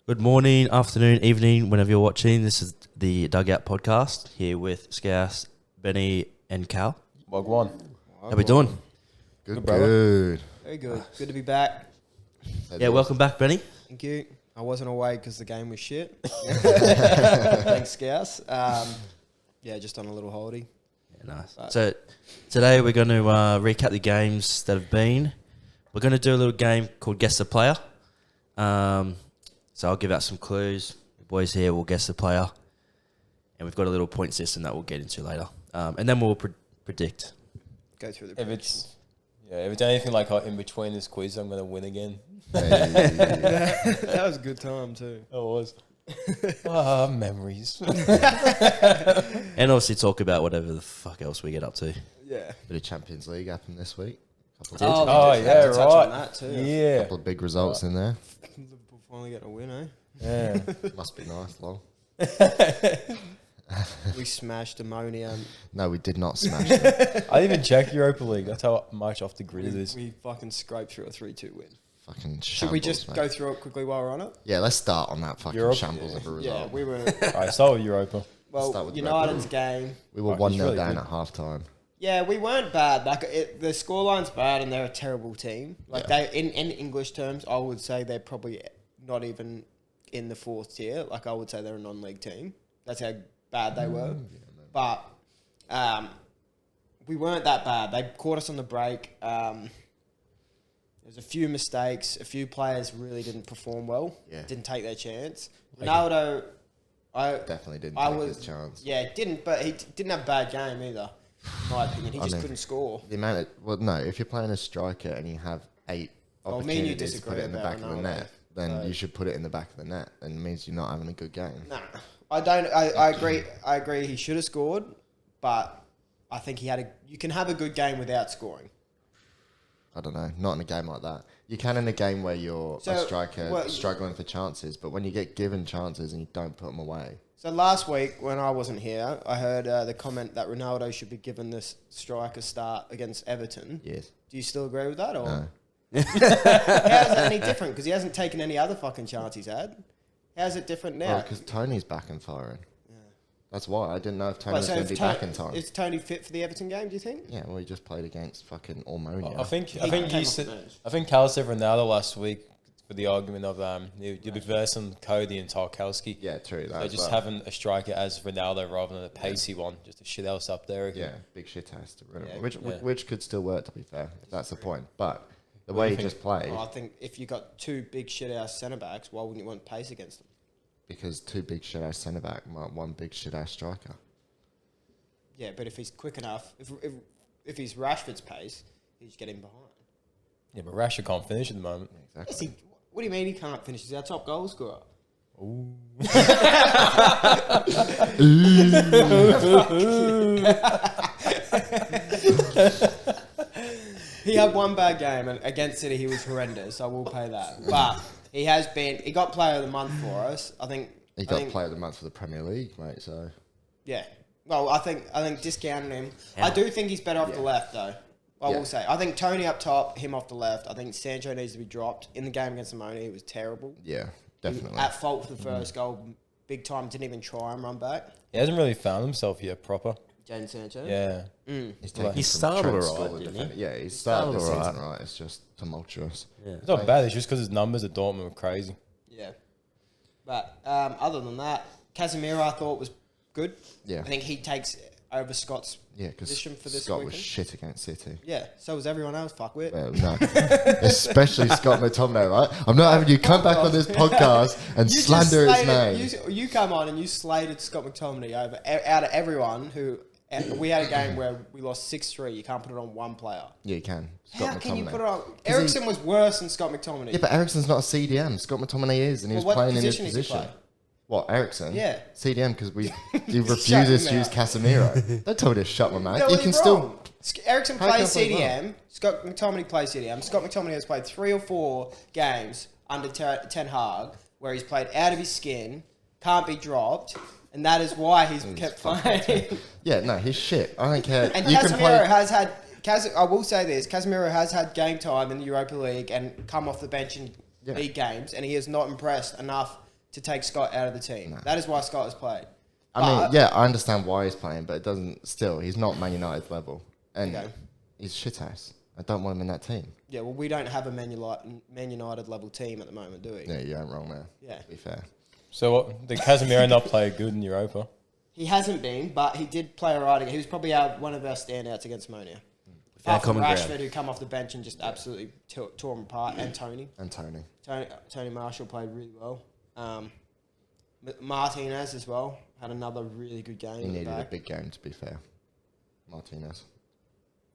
Good morning, afternoon, evening, whenever you're watching. This is the Dugout podcast here with Scouse, Benny, and Cal. Wagwan. How we doing? Good. Good. Very good. Good to be back. Yeah, welcome back, Benny. Thank you. I wasn't away because the game was shit. Thanks, Scouse. Yeah, just on a little holiday. Yeah, nice. So today we're going to recap the games that have been. We're going to do a little game called Guess the Player. So I'll give out some clues. The boys here will guess the player. And we've got a little point system that we'll get into later. And then we'll predict. Go through the If it's anything like in between this quiz, I'm gonna win again. That was a good time too. It was. Memories. And obviously talk about whatever the fuck else we get up to. Yeah. Bit of Champions League happened this week. Yeah, Touch on right. that too. Yeah. Couple of big results in there. Liverpool finally getting a win, eh? Yeah. Must be nice, lol. We smashed Ammonia. No, we did not smash them. I didn't even check Europa League. That's how much off the grid it is. We fucking scraped through a 3-2 win. Fucking shambles, Should we just mate. go through it quickly while we're on it? Yeah, let's start on that fucking Europe? shambles of a Yeah, result. we were. Alright, start with Europa. Start Well, with United's game. We were Fuck, 1-0 he's really down good. at half time. Yeah, we weren't bad. Like the scoreline's bad, and they're a terrible team. Like Yeah. they, in English terms, I would say they're probably not even in the fourth tier. Like I would say they're a non-league team. That's how bad they were. But we weren't that bad. They caught us on the break. There's a few mistakes. A few players really didn't perform well. Yeah. Didn't take their chance. Ronaldo, Definitely didn't take his chance. Yeah, didn't. But he didn't have a bad game either. In my opinion, he I just mean, couldn't score. The amount of, well, no, if you're playing a striker and you have 8 Well, me and you opportunities to put disagree it in the about back of the Ronaldo, net, then so- you should put it in the back of the net. And it means you're not having a good game. Nah, I don't. I agree. I agree. He should have scored, but I think you can have a good game without scoring. I don't know. Not in a game like that. You can in a game where you're a striker struggling for chances, but when you get given chances and you don't put them away. So last week when I wasn't here, I heard the comment that Ronaldo should be given this striker start against Everton. Yes. Do you still agree with that, or No. how is that any different? Because he hasn't taken any other fucking chance he's had. How's it different now? Because Tony's back and firing. That's why. I didn't know if Tony was so going to if be back in time. Is Tony fit for the Everton game? Do you think? Yeah, well, he just played against fucking Ormonia. I think came you off said. the bench. I think Cal said Ronaldo last week for the argument of you'll be versing Cody and Tarkowski. Yeah, true. So just having a striker as Ronaldo rather than a pacey one, just to shit else up there again. Yeah, big shit house to run. Yeah. Which could still work, to be fair, if that's the point. But the way he just played, I think if you got two big shit ass centre backs, why wouldn't you want pace against them? because 2 big shit house centre back, 1 big shit house striker. Yeah, but if he's quick enough, if he's Rashford's pace, he's getting behind. Yeah, but Rashford can't finish at the moment. Exactly. Yes, what do you mean he can't finish? He's our top goal scorer. Ooh. He had one bad game, and against City he was horrendous. I will pay that. But he got Player of the Month for us. I think He got Player of the Month for the Premier League, mate. So yeah. Well, I think discounting him. I do think he's better off the left though. I will say. I think Tony up top, him off the left. I think Sancho needs to be dropped. In the game against Simone, he was terrible. yeah, definitely. At fault for the first goal, big time. Didn't even try and run back. He hasn't really found himself yet proper. Jadon Sancho. Yeah. He's taken He from started Trent alright, School of didn't defending. he? Yeah, he started the started season right. It's just tumultuous. Yeah. It's not bad. It's just because his numbers at Dortmund were crazy. Yeah. But other than that, Casemiro I thought was good. Yeah. I think he takes over Scott's Yeah, because position for this Scott was weekend. shit against City. Yeah, so was everyone else, fuckwit. Well, no. Especially Scott McTominay, right? I'm not having you come back on this podcast and You just slander his name. slated- You come on and you slated Scott McTominay over out of everyone who. We had a game where we lost 6-3. You can't put it on one player. Yeah, you can. Scott How can you McTominay. put it on? Ericsson was worse than Scott McTominay. Yeah, but Ericsson's not a CDM. Scott McTominay is, and he was what playing in his position is he position. play? What, Ericsson? Yeah. CDM, because he Shut refuses him to use out. Casemiro. Don't tell me to shut my mouth. No, You he's can still... wrong. Ericsson How plays can I play CDM. Scott McTominay plays CDM. Scott McTominay has played 3 or 4 games under Ten Hag where he's played out of his skin, can't be dropped, and that is why he's kept playing. Yeah, no, he's shit. I don't care. And You can Casemiro play... has had. I will say this: Casemiro has had game time in the Europa League and come off the bench in league games, and he has not impressed enough to take Scott out of the team. No. That is why Scott has played. I mean, I understand why he's playing, but it doesn't. Still, he's not Man United level, and he's shit house. I don't want him in that team. Yeah, well, we don't have a Man United level team at the moment, do we? Yeah, you ain't wrong there. Yeah, to be fair. So did Casemiro not play good in Europa? He hasn't been, but he did play alright. He was probably one of our standouts against Monia. Apart from Rashford, who come off the bench and just absolutely tore him apart, and Tony. Tony Marshall played really well. Martinez as well had another really good game. He needed a big game, to be fair. Martinez.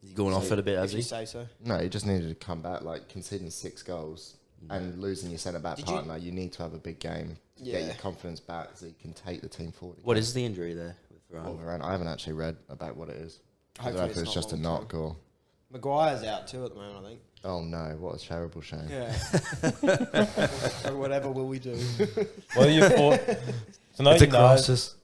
He's going off it a bit, has he? Say so. No, he just needed to come back. Like conceding 6 goals and losing your centre back partner, you need to have a big game to get your confidence back so you can take the team forward. What is the injury there with Varane? I haven't actually read about what it is. I don't know if it's just a knock or. Maguire's out too at the moment, I think. Oh no! What a terrible shame. Yeah. Whatever will we do? Well, you thought. So it's a crisis.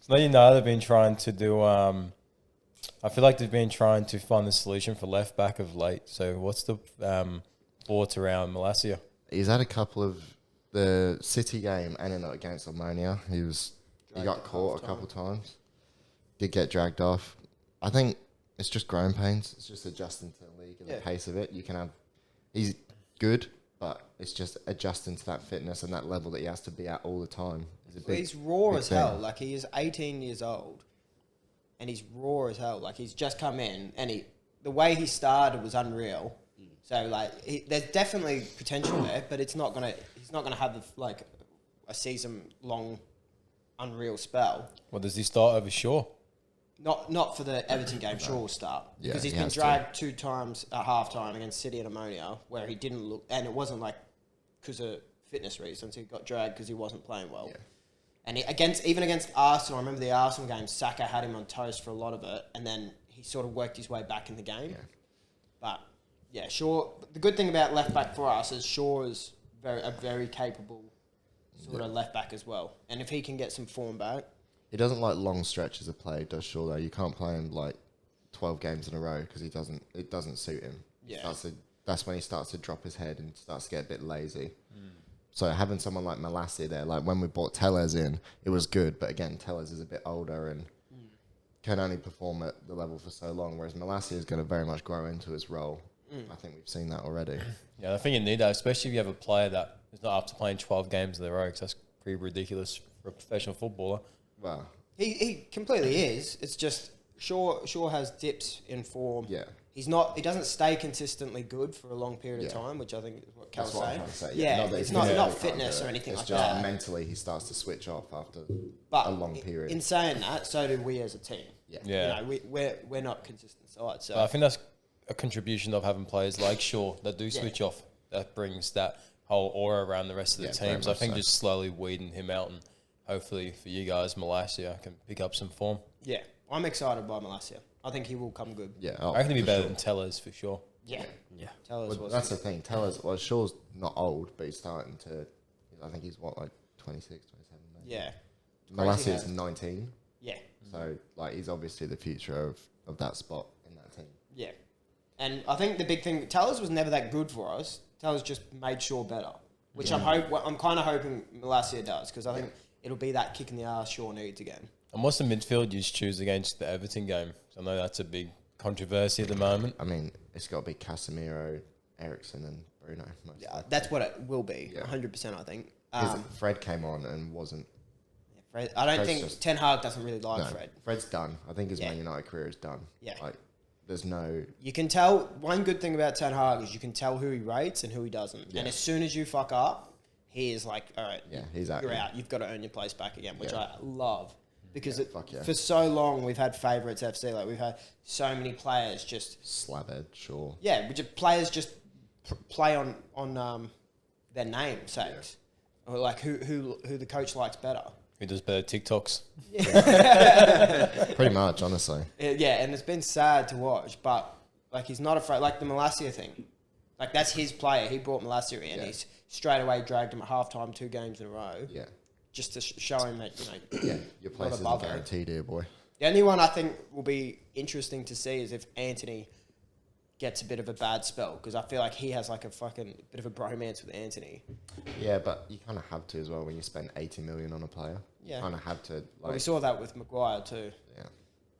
So United have been trying to do. I feel like they've been trying to find the solution for left back of late. So what's the thoughts around Malacia? He's had a couple of the City game and then against Omonia. He got caught a couple times. Did get dragged off. I think it's just growing pains. It's just adjusting to the league and the pace of it. He's good, but it's just adjusting to that fitness and that level that he has to be at all the time. He's raw as hell. Like, he is 18 years old, and he's raw as hell. Like, he's just come in, and the way he started was unreal. So, like, there's definitely potential there, but he's not gonna have a season-long unreal spell. Well, does he start over Shaw? Not for the Everton game. Shaw will start because he's been dragged 2 times at halftime against City and Ammonia, where he didn't look, and it wasn't like because of fitness reasons. He got dragged because he wasn't playing well. Yeah. And even against Arsenal, I remember the Arsenal game. Saka had him on toast for a lot of it, and then he sort of worked his way back in the game. Yeah. But yeah, Shaw. The good thing about left back for us is Shaw is a very capable sort of left back as well, and if he can get some form back. He doesn't like long stretches of play, does Shaw, though? You can't play him like 12 games in a row because it doesn't suit him. Yeah. That's when he starts to drop his head and starts to get a bit lazy. So having someone like Malacia there, like when we brought Tellez in, it was good. But again, Tellez is a bit older and can only perform at the level for so long, whereas Malacia is going to very much grow into his role. I think we've seen that already. Yeah, I think you need that, especially if you have a player that is not up to playing 12 games in a row, because that's pretty ridiculous for a professional footballer. Well, he completely is. It's just Shaw has dips in form. Yeah. He doesn't stay consistently good for a long period of time, which I think is what Cal's saying. It's not fitness or anything like that. It's just mentally he starts to switch off after a long period. In saying that, so do we as a team. Yeah. You know, we're not consistent side. So I think that's a contribution of having players like Shaw that do switch off. That brings that whole aura around the rest of the team. So I think just slowly weeding him out, and hopefully for you guys, Malacia can pick up some form. Yeah, I'm excited by Malacia. I think he will come good. Yeah, I reckon he'll be better than Tellez for sure. Yeah. Tellez that's the thing. Tellez, Shaw's not old, but he's starting to. I think he's like 26, 27. Maybe. Yeah. Malacia's 19. Yeah. So he's obviously the future of that spot in that team. Yeah. And I think the big thing, Tellez was never that good for us. Tellez just made Shaw better, which I'm kind of hoping Malacia does, because I think it'll be that kick in the arse Shaw needs again. And what's the midfield you choose against the Everton game? I know that's a big controversy at the moment. I mean, it's got to be Casemiro, Eriksen, and Bruno. That's what it will be, 100%, I think. Fred came on and wasn't. Fred, I don't think Ten Hag doesn't really like Fred. Fred's done. I think his Man United career is done. Yeah. There's no... You can tell... One good thing about Ten Hag is you can tell who he rates and who he doesn't. Yeah. And as soon as you fuck up, he is like, all right, you're out. You've got to earn your place back again, which I love. Because for so long, we've had favourites FC. Like, we've had so many players just... Slabbed, sure. Yeah, players just play on their name sakes. Yeah. Or like who the coach likes better. Who does better TikToks? Pretty much, honestly. Yeah, and it's been sad to watch, but like he's not afraid. Like the Malacia thing, like that's his player. He brought Malacia in. He's straight away dragged him at halftime 2 games in a row. Yeah, just to show him that your place isn't guaranteed here, boy. The only one I think will be interesting to see is if Anthony gets a bit of a bad spell because I feel like he has like a fucking bit of a bromance with Anthony. Yeah, but you kind of have to as well when you spend 80 million on a player. Yeah. You kind of have to. Like, Well, we saw that with Maguire too. Yeah.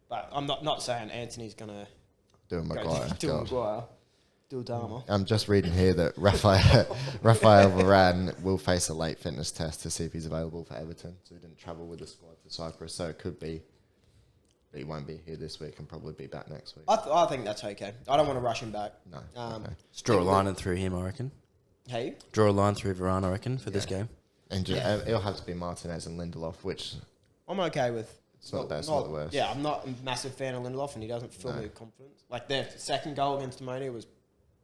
But I'm not saying Anthony's gonna Do a Maguire. do a Maguire, do a Dharma. I'm just reading here that Raphael Varane will face a late fitness test to see if he's available for Everton. So he didn't travel with the squad to Cyprus, so it could be. But he won't be here this week and probably be back next week. I think that's okay. I don't want to rush him back. No. Okay. Just draw a line and through him, I reckon. Hey? Draw a line through Varane, I reckon, for this game. And it'll have to be Martinez and Lindelof, which I'm okay with. it's not best, not the worst. Yeah, I'm not a massive fan of Lindelof, and he doesn't fill me with confidence. Like their second goal against Ammonia was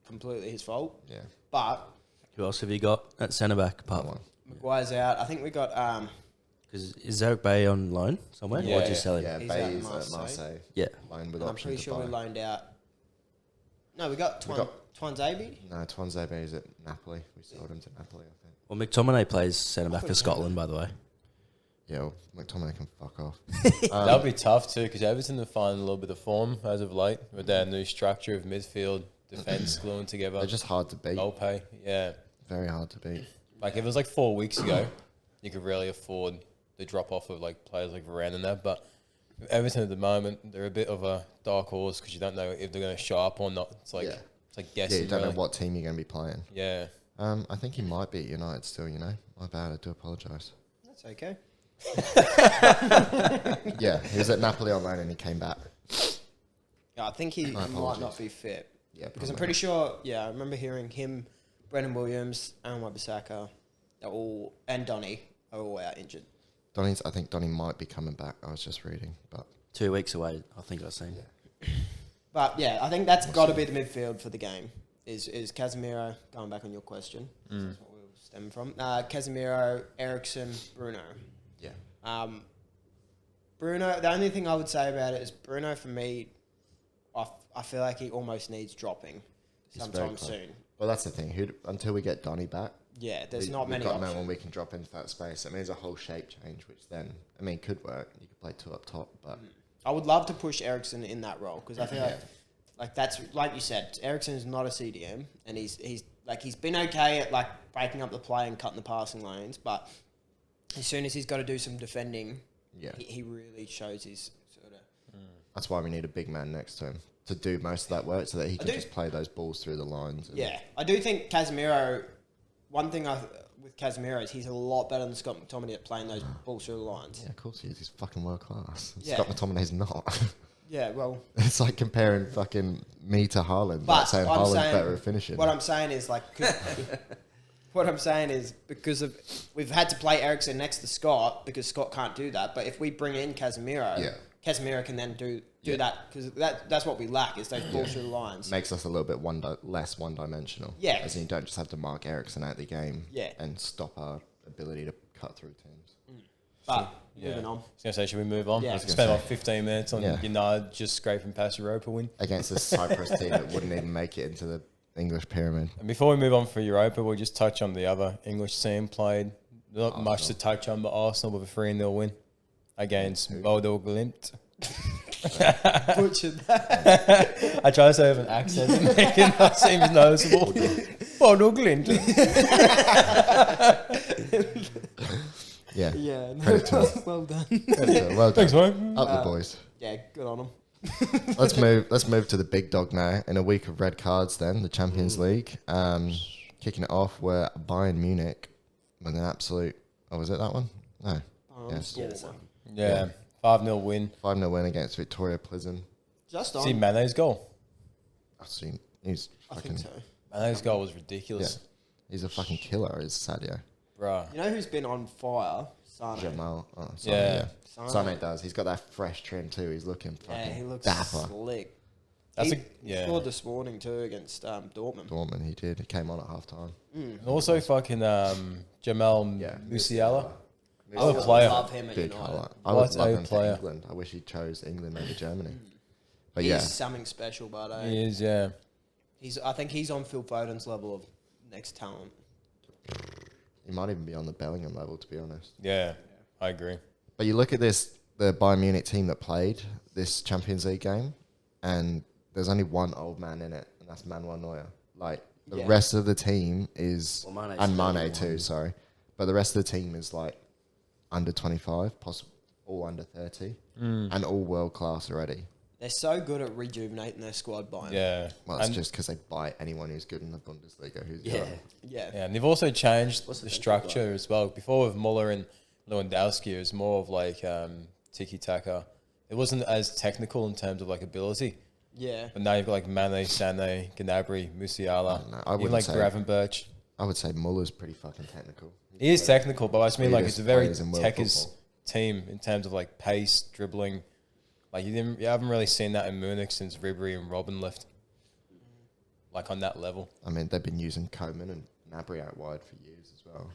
completely his fault. Yeah. But Who else have you got at centre back apart One. Maguire's out. I think we got Because is Zarek Bay on loan somewhere? Yeah. Or just sell him? Yeah, He's Bayes at at Marseille. Marseille. Yeah. Loaned with I'm option pretty to sure buy. we loaned out. No, we got Twanzebe. No, Twanzebe is at Napoli. We sold him to Napoli, I think. Well, McTominay plays centre back for Scotland, by the way. Yeah, well, McTominay can fuck off. That'll be tough too because Everton have found a little bit of form as of late with their new structure of midfield, defence gluing together. They're just hard to beat. Goal pay, yeah. Very hard to beat. Like if it was like 4 weeks ago, you could really afford the drop off of like players like Varane and that. But with Everton at the moment, they're a bit of a dark horse because you don't know if they're going to show up or not. It's like it's like Yeah, guessing. you don't really. know what team you're going to be playing. Yeah. I think he might beat United still, you know. My bad, I do apologise. That's okay. Yeah, he was at Napoli on loan and he came back. Yeah, I think he might apologies. not be fit. Yeah, Because I'm probably pretty sure, I remember hearing him, Brendan Williams, and Wan-Bissaka, and Donny are all out injured. I think Donny might be coming back. I was just reading, but 2 weeks away, I think I've seen. But yeah, I think that's got to be the midfield for the game. Is Casemiro, going back on your question, that's what we'll stem from. Casemiro, Ericsson, Bruno. yeah, Bruno, the only thing I would say about it is Bruno, for me, I feel like he almost needs dropping He's very sometime close. soon. Well, that's the thing. Until we get Donny back, Yeah, there's not we've many got options. no one we can drop into that space. It means a whole shape change, which then, could work. You could play two up top, but I would love to push Ericsson in that role because I feel like that's like you said, Ericsson is not a CDM, and he's been okay at like breaking up the play and cutting the passing lanes, but as soon as he's got to do some defending, he really shows his sort of. that's why we need a big man next to him to do most of that work, so that he can just play those balls through the lines. Yeah, I do think Casemiro. One thing with Casemiro is he's a lot better than Scott McTominay at playing those balls through the lines. Yeah, of course he is. He's fucking world class. Yeah. Scott McTominay's not. Yeah, well, It's like comparing fucking me to Haaland, but like saying I'm Haaland's saying, better at finishing. What I'm saying is like, what I'm saying is because of we've had to play Ericsson next to Scott because Scott can't do that. But if we bring in Casemiro, Casemiro can then do that because that's what we lack is those balls through the lines. Makes us a little bit less one-dimensional. Yeah. As in you don't just have to mark Ericsson out of the game Yeah. and stop our ability to cut through teams. But moving on. I was going to say, should we move on? Yeah. I was going to spend about 15 minutes on United just scraping past Europa win. Against a Cyprus team that wouldn't even make it into the English pyramid. And before we move on for Europa, we'll just touch on the other English team played. Not much to touch on, but Arsenal with a 3-0 win against Bodo Glimt. Butchered that. I try to say with an accent and making that seems noticeable. Bodo Glimt. Yeah. Yeah, no, Credit to him. well done. Well done. Thanks, mate. Up the boys. Yeah, good on them. Let's move to the big dog now. In a week of red cards, then the Champions League. Kicking it off were Bayern Munich with an absolute. Oh, was it that one? No. Yes. Yeah, 5-0 win. 5-0 win against Victoria Plzen. Just See on. Mane's goal. I've seen. He's I fucking. think so. Mane's goal was ridiculous. He's a fucking killer. Is Sadio. Bruh. You know who's been on fire? Sane. Jamal. Oh, Yeah. yeah. Sane does. He's got that fresh trim too. He's looking fucking Yeah, he looks dapper. slick. That's He scored this morning too against Dortmund. Dortmund, he did. He came on at half time. And also fucking Jamal Musiala. I What a player. love him at Big United. highlight. I What would a love him player. for England. I wish he chose England over Germany. But He's yeah, something special, but He is, yeah. I think he's on Phil Foden's level of next talent. he might even be on the Bellingham level, to be honest. Yeah, I agree. But you look at the Bayern Munich team that played this Champions League game, and there's only one old man in it, and that's Manuel Neuer. Like, the Yeah. rest of the team is... Well, Mane's and Mane 31. too, sorry. But the rest of the team is, like, under 25, possible all under 30, and all world-class already. They're so good at rejuvenating their squad by him. Yeah. Well, it's And- just because they buy anyone who's good in the Bundesliga who's Yeah. young. Yeah. Yeah, and they've also changed What's the the structure as well. Before with Muller and Lewandowski, it was more of like tiki-taka. It wasn't as technical in terms of like ability. Yeah. But now you've got like Mane, Sané, Gnabry, Musiala, No, I even wouldn't like say- Gravenberch. I would say Muller's pretty fucking technical. He is technical, but I just mean like Greatest it's a very players in world techers football. team in terms of like pace, dribbling. Like you haven't really seen that in Munich since Ribery and Robin left. Like on that level. I mean, they've been using Coman and Gnabry out wide for years as well.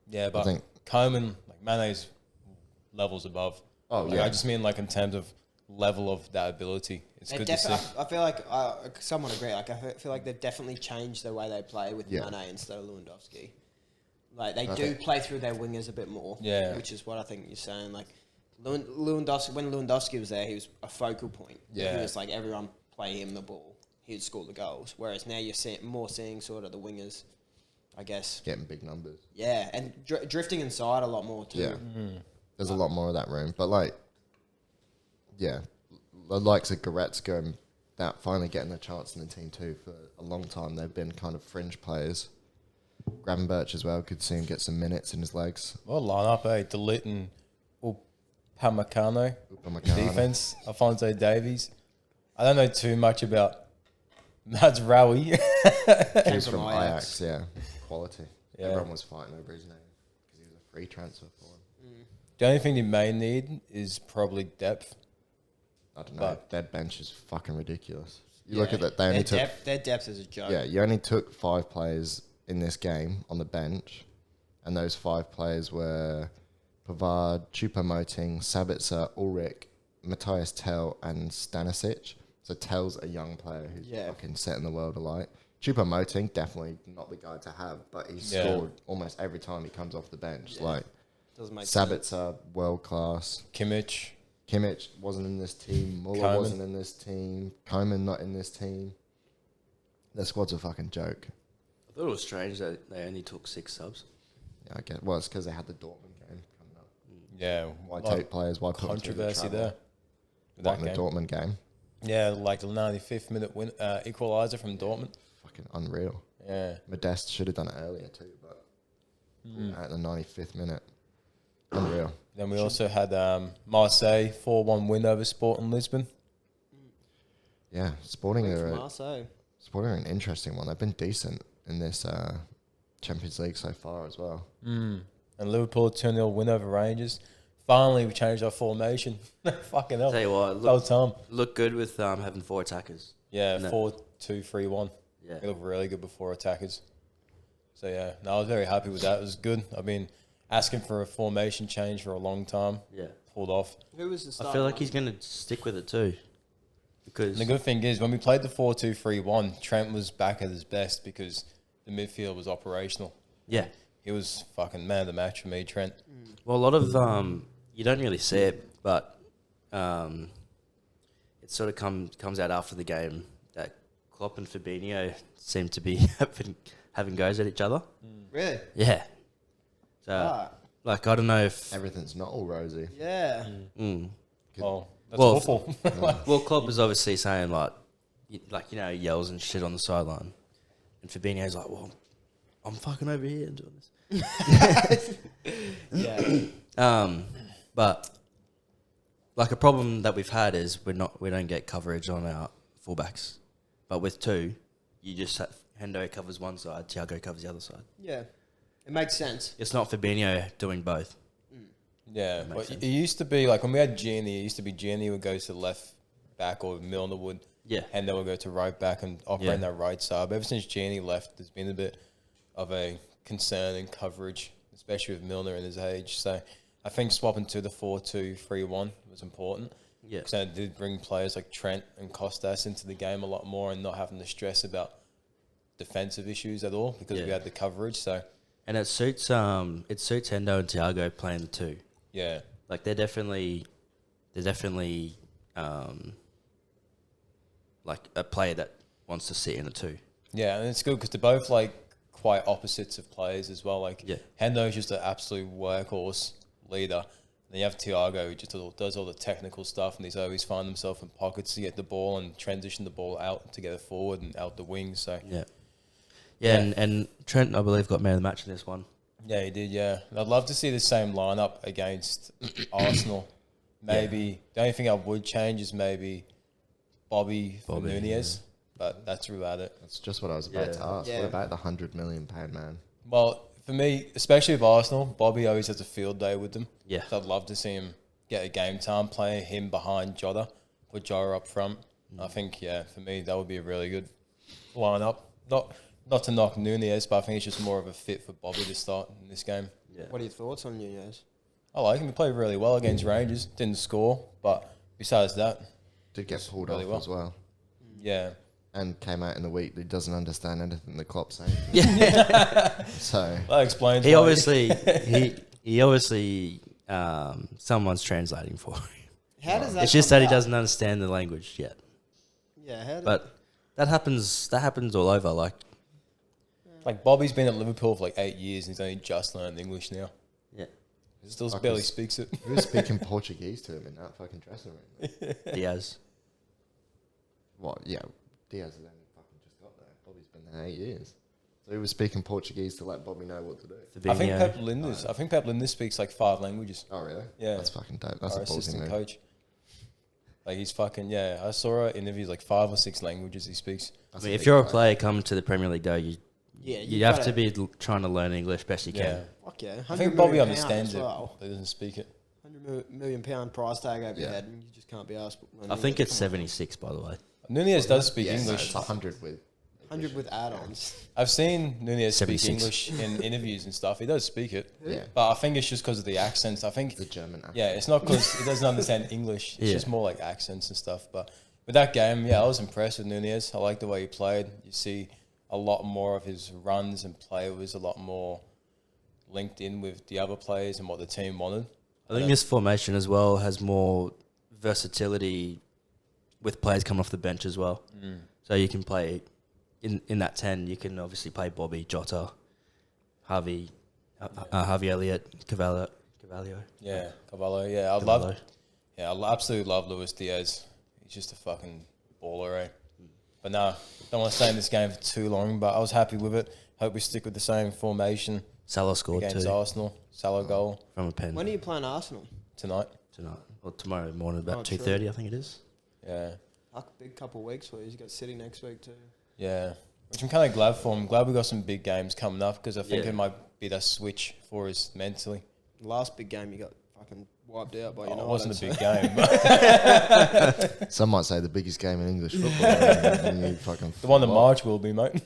Yeah, but think- Coman, like Mane's levels above. Oh, Like, yeah. I just mean like in terms of level of that ability. It's good to see. I feel like I somewhat agree. Like I feel like they've definitely changed the way they play with Yeah. Mane instead of Lewandowski. Like they I do think- play through their wingers a bit more. Yeah. Which is what I think you're saying. Like Lewandowski, when Lewandowski was there, he was a focal point. Yeah. He was like everyone play him the ball. He'd score the goals. Whereas now you're seeing sort of the wingers, I guess. Getting big numbers. Yeah, and drifting inside a lot more too. Yeah. There's a lot more of that room. But, like, yeah, the likes of Goretzka and that finally getting a chance in the team too for a long time. They've been kind of fringe players. Gravenberch as well could see him get some minutes in his legs. Well, line up, Delit and Upamecano. Upamecano. Defense, Alphonso Davies. I don't know too much about Mads Rowie. He's from from Ajax. Ajax, yeah. Quality. Yeah. Everyone was fighting over his name because he was a free transfer for him. The only thing you may need is probably depth. I don't know. But- Their bench is fucking ridiculous. You look Yeah. at that. They only took Their depth is a joke. Yeah, you only took 5 players in this game on the bench, and those 5 players were Pavard, Choupo-Moting, Sabitzer, Ulrich, Matthias Tell, and Stanisic. So Tell's a young player who's fucking setting the world alight. Choupo-Moting, definitely not the guy to have, but he's Yeah. scored almost every time he comes off the bench. Yeah. Like, Doesn't make sense. Sabitzer, world class. Kimmich. Kimmich wasn't in this team. Muller Koeman. wasn't in this team. Koeman not in this team. Their squad's a fucking joke. I thought it was strange that they only took 6 subs. Yeah, I get. Well, it's because they had the Dortmund game coming up. Yeah. Why lot take players? Why put them through the controversy travel? there. With What, that in the game. Dortmund game? Yeah, like the 95th minute win, equaliser from Dortmund. Fucking unreal. Yeah. Modeste should have done it earlier too, but at the 95th minute, unreal. Then we also had Marseille 4-1 win over Sporting Lisbon. Yeah, Sporting Went are from Marseille. Sporting are an interesting one. They've been decent in this Champions League so far as well. And Liverpool 2-0 win over Rangers. Finally, we changed our formation. Fucking hell. Tell you what, That was time. look good with having 4 attackers. Yeah, No. 4-2-3-1. Yeah. They look really good before attackers. So, yeah, no, I was very happy with that. It was good. I've been asking for a formation change for a long time. Yeah. Pulled off. Who was the I starter? feel like he's going to stick with it too. Because And the good thing is, when we played the 4-2-3-1, Trent was back at his best because the midfield was operational. yeah. He was fucking man of the match for me, Trent. Well, a lot of you don't really see it, but it sort of comes out after the game that Klopp and Fabinho seem to be having goes at each other. Really? Yeah. So, Ah, like, I don't know if. Everything's not all rosy. yeah. Mm. Oh, that's Well, awful. Well, Klopp is obviously saying he yells and shit on the sideline, and Fabinho's like, "Well, I'm fucking over here and doing this." Yeah. But like a problem that we've had is we don't get coverage on our fullbacks, but with 2, you just have Hendo covers one side, Thiago covers the other side. Yeah. It makes sense. It's not Fabinho doing both. Yeah, That makes but sense. it used to be like when we had Gini, it used to be Gini would go to the left back or Milner would, Yeah. and then would go to right back and operate Yeah. in that right side. But ever since Gini left, there's been a bit of a concern in coverage, especially with Milner in his age. So I think swapping to the 4-2-3-1 was important. Yeah. Because it did bring players like Trent and Costas into the game a lot more and not having to stress about defensive issues at all because we Yeah. had the coverage. So, And it suits Hendo and Thiago playing the 2. yeah. Like they're definitely like a player that wants to sit in the 2. Yeah, and it's good because they're both like quite opposites of players as well. Like Hendo's just an absolute workhorse leader. And you have Thiago who just does all the technical stuff, and he's always find himself in pockets to get the ball and transition the ball out to get it forward and out the wings. So and Trent, I believe, got man of the match in this one. Yeah, he did. Yeah, I'd love to see the same lineup against Arsenal. Maybe the only thing I would change is maybe Bobby for Nunez, but that's about it. That's just what I was about to ask. What about the £100 million man? Well, for me, especially with Arsenal, Bobby always has a field day with them. Yeah. So I'd love to see him get a game time, play him behind Jota, put Jota up front. I think, for me, that would be a really good lineup. Not to knock Nunez, but I think it's just more of a fit for Bobby to start in this game. Yeah. What are your thoughts on Nunez? I like him. He played really well against Rangers. Didn't score, but besides that... Did get pulled really off as well. Yeah. And came out in the week that he doesn't understand anything the Klopp's saying. So... That explains He obviously... he obviously... someone's translating for him. How does that It's just that he doesn't understand the language yet. Yeah, but that happens all over. Like Bobby's been at Liverpool for like 8 years and he's only just learned English now. Yeah. He still barely speaks it. Who was speaking Portuguese to him in that fucking dressing room? Diaz. What? Yeah, Diaz has only fucking just got there. Bobby's been there 8 years. So he was speaking Portuguese to let Bobby know what to do. I think Pep Linders speaks like 5 languages. Oh, really? Yeah. That's fucking dope. That's our a ballsy assistant move. coach. Like he's fucking, I saw an interview like 5 or 6 languages he speaks. I mean, if you're a player coming to the Premier League, though, you have to be trying to learn English best you can. Fuck yeah. I think Bobby understands it, but he doesn't speak it. £100 million price tag over your head, and you just can't be asked. I think it's 76, by the way. Nunez does speak English. No, it's 100 with... 100 with add-ons. I've seen Nunez speak 76. English in interviews and stuff. He does speak it. Yeah. But I think it's just because of the accents. I think The German accent. Yeah, it's not because he doesn't understand English. It's just more like accents and stuff. But with that game, I was impressed with Nunez. I like the way he played. You see a lot more of his runs and play was a lot more linked in with the other players and what the team wanted. I think this formation as well has more versatility with players coming off the bench as well. So you can play in that 10. You can obviously play Bobby, Jota, Harvey Elliott, Cavallo. Yeah, Cavallo. Yeah, I absolutely love Luis Diaz. He's just a fucking baller, eh? But no, don't want to stay in this game for too long. But I was happy with it. Hope we stick with the same formation. Salah scored against too. Arsenal. Salah goal from a pen. When are you playing Arsenal? Tonight. Or tomorrow morning about 2:30, I think it is. Yeah. Big couple of weeks for you. You got City next week too. Yeah, which I'm kind of glad for. I'm glad we got some big games coming up because I think it might be that switch for us mentally. The last big game you got fucking wiped out by It wasn't a big game. Some might say the biggest game in English football. And you fucking the one that March will be, mate.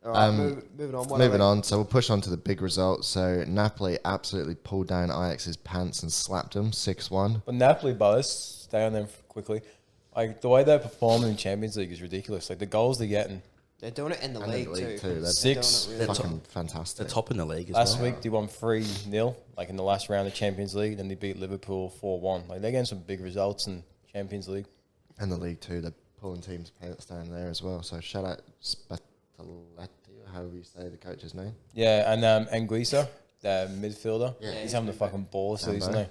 All right, moving on. Moving on, so we'll push on to the big results. So Napoli absolutely pulled down Ajax's pants and slapped them 6-1. But Napoli, let's stay on them quickly. Like the way they're performing in Champions League is ridiculous. Like the goals they're getting. They're doing it in the league too. They're 6. They're doing it really fucking fantastic. They're top in the league as Last well. week they won 3-0, like in the last round of Champions League. Then they beat Liverpool 4-1. Like they're getting some big results in Champions League. And the league too. They're pulling teams' pants down there as well. So shout out Spataletti, however you say the coach's name. Yeah, and Anguissa, the midfielder. Yeah. He's having a fucking ball this season, isn't he?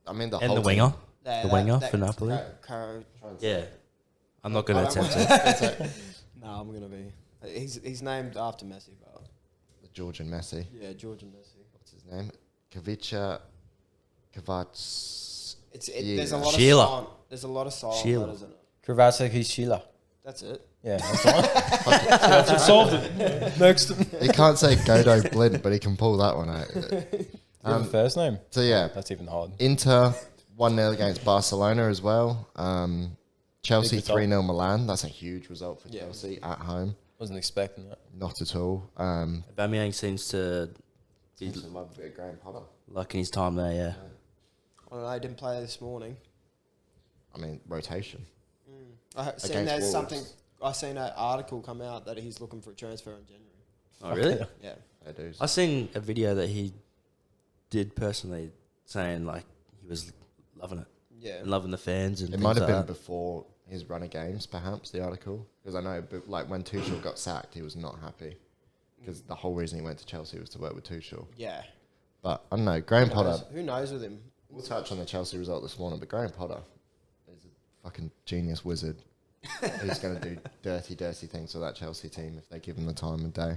I mean, the winger. Yeah, the winger for Napoli. Yeah. I'm not going to attempt it. No, I'm going to be. He's named after Messi, but Georgian Messi. Yeah, Georgian Messi. What's his name? Kovac. There's a lot Sheila. of silent. There's a lot of silent letters in it. Kravasek Sheila. That's it. Yeah, that's the one. Solved it. Next. He can't say Godo Blint, but he can pull that one out. First name. So yeah, that's even hard. Inter 1-0 against Barcelona as well. Chelsea 3-0 Milan. That's a huge result for Chelsea at home. Wasn't expecting that. Not at all. Aubameyang seems to be love a bit of Graham Potter. liking his time there. Yeah. I don't know. I didn't play this morning. I mean, rotation. I seen there's something. I seen an article come out that he's looking for a transfer in January. Oh really? Yeah. I do. I seen a video that he did personally saying like he was loving it. Yeah. And loving the fans and It things might have like been that. before his run of games, perhaps, the article. Because I know, but like when Tuchel got sacked, he was not happy. Because the whole reason he went to Chelsea was to work with Tuchel. Yeah. But I don't know, Graham Potter... Who knows with him? We'll touch on the Chelsea result this morning, but Graham Potter is a fucking genius wizard who's going to do dirty things for that Chelsea team if they give him the time of day.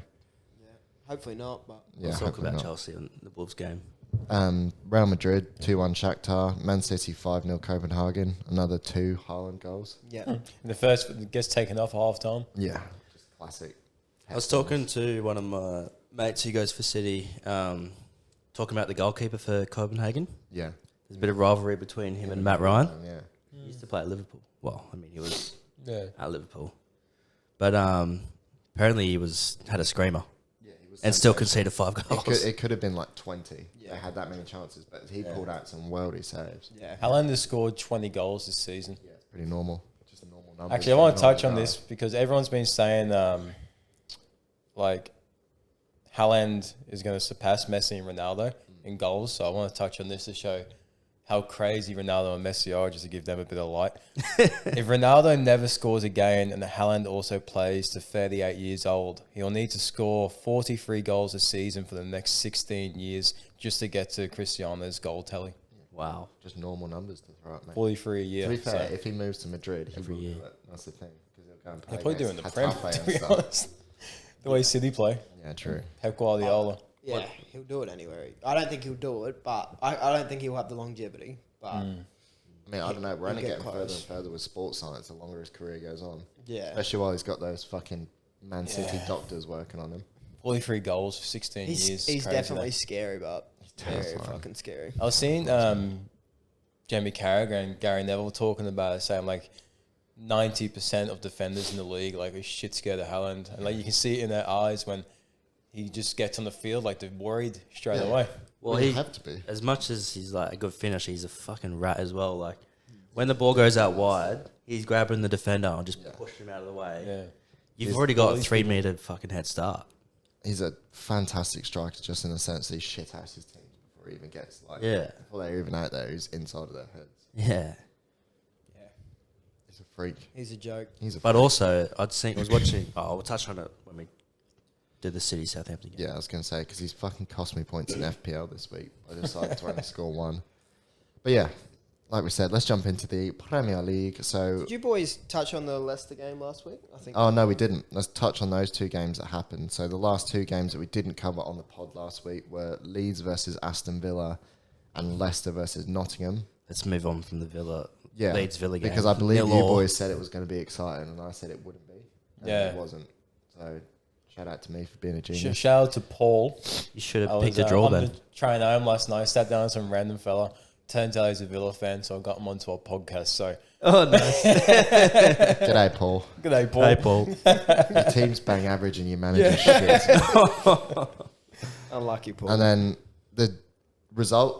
Yeah. Hopefully not, but... Yeah, Let's talk about not. Chelsea and the Wolves game. Real Madrid 2-1 Shakhtar, Man City 5-0 Copenhagen, another 2 Haaland goals. Yeah. The first gets taken off at half time. Yeah, just classic. I was talking to one of my mates who goes for City, talking about the goalkeeper for Copenhagen. Yeah. There's a bit of rivalry between him and Matt Ryan. Yeah. He used to play at Liverpool. Well, I mean, he was Yeah. at Liverpool. But apparently he had a screamer Yeah, he was and still sensational. conceded 5 goals. It could have been like 20. Yeah. They had that many chances, but he pulled out some worldy saves. Yeah. Haaland has scored 20 goals this season. Yeah, it's pretty normal. Just a normal number. Actually, I want to touch on this because everyone's been saying, like, Haaland is going to surpass Messi and Ronaldo in goals. So I want to touch on this to show how crazy Ronaldo and Messi are, just to give them a bit of light. If Ronaldo never scores again and Haaland also plays to 38 years old, he'll need to score 43 goals a season for the next 16 years just to get to Cristiano's goal tally. Wow. Just normal numbers to throw up, mate. 43 a year. To be fair, so if he moves to Madrid, he Every will year. do it. That's the thing. Because he'll go and play he'll probably do it in the against Prem, Getafe to and be stuff. honest. The way City play. Yeah, true. Pep Guardiola. Yeah, he'll do it anywhere. I don't think he'll do it, but I don't think he'll have the longevity. But I mean, I don't know. We're only He'll get getting further and close. further with sports science the longer his career goes on. yeah, Especially while he's got those fucking Man City Yeah. doctors working on him. 43 goals for 16 years. he's Crazy, definitely that. scary, but very terrifying. fucking scary. I was seeing Jamie Carragher and Gary Neville talking about it, saying like 90% of defenders in the league like are shit scared of Haaland, and like you can see it in their eyes when he just gets on the field, like they're worried straight away. Well, you he have to be. as much as he's like a good finisher, he's a fucking rat as well. Like when the ball goes out wide, he's grabbing the defender and just pushing him out of the way. Yeah, You've He's already got a always 3 meter fucking head start. He's a fantastic striker, just in the sense that he shit outs his teams before he even gets like. Yeah. Before they're even out there, he's inside of their heads. Yeah. He's a freak. He's a joke. He's a. But freak. also, I was watching. We'll touch on it when we did the City Southampton game. Yeah, I was going to say, because he's fucking cost me points in FPL this week. I decided to only score 1. But yeah, like we said, let's jump into the Premier League. So, Did you boys touch on the Leicester game last week? I think. oh no, we didn't. Let's touch on those 2 games that happened. So the last 2 games that we didn't cover on the pod last week were Leeds versus Aston Villa and Leicester versus Nottingham. Let's move on from the Yeah, Leeds Villa game. because I believe you 0-0. boys said it was going to be exciting, and I said it wouldn't be. And Yeah. it wasn't. So shout out to me for being a genius. shout out to Paul. You should I have was picked a draw on then. the train home last night. Sat down with some random fella. Turns out he's a Villa fan, so I got him onto our podcast. So Oh, nice. G'day, Paul. good day, Paul. Hey, Paul. Your team's bang average, and your manager's shit. Unlucky Paul. And then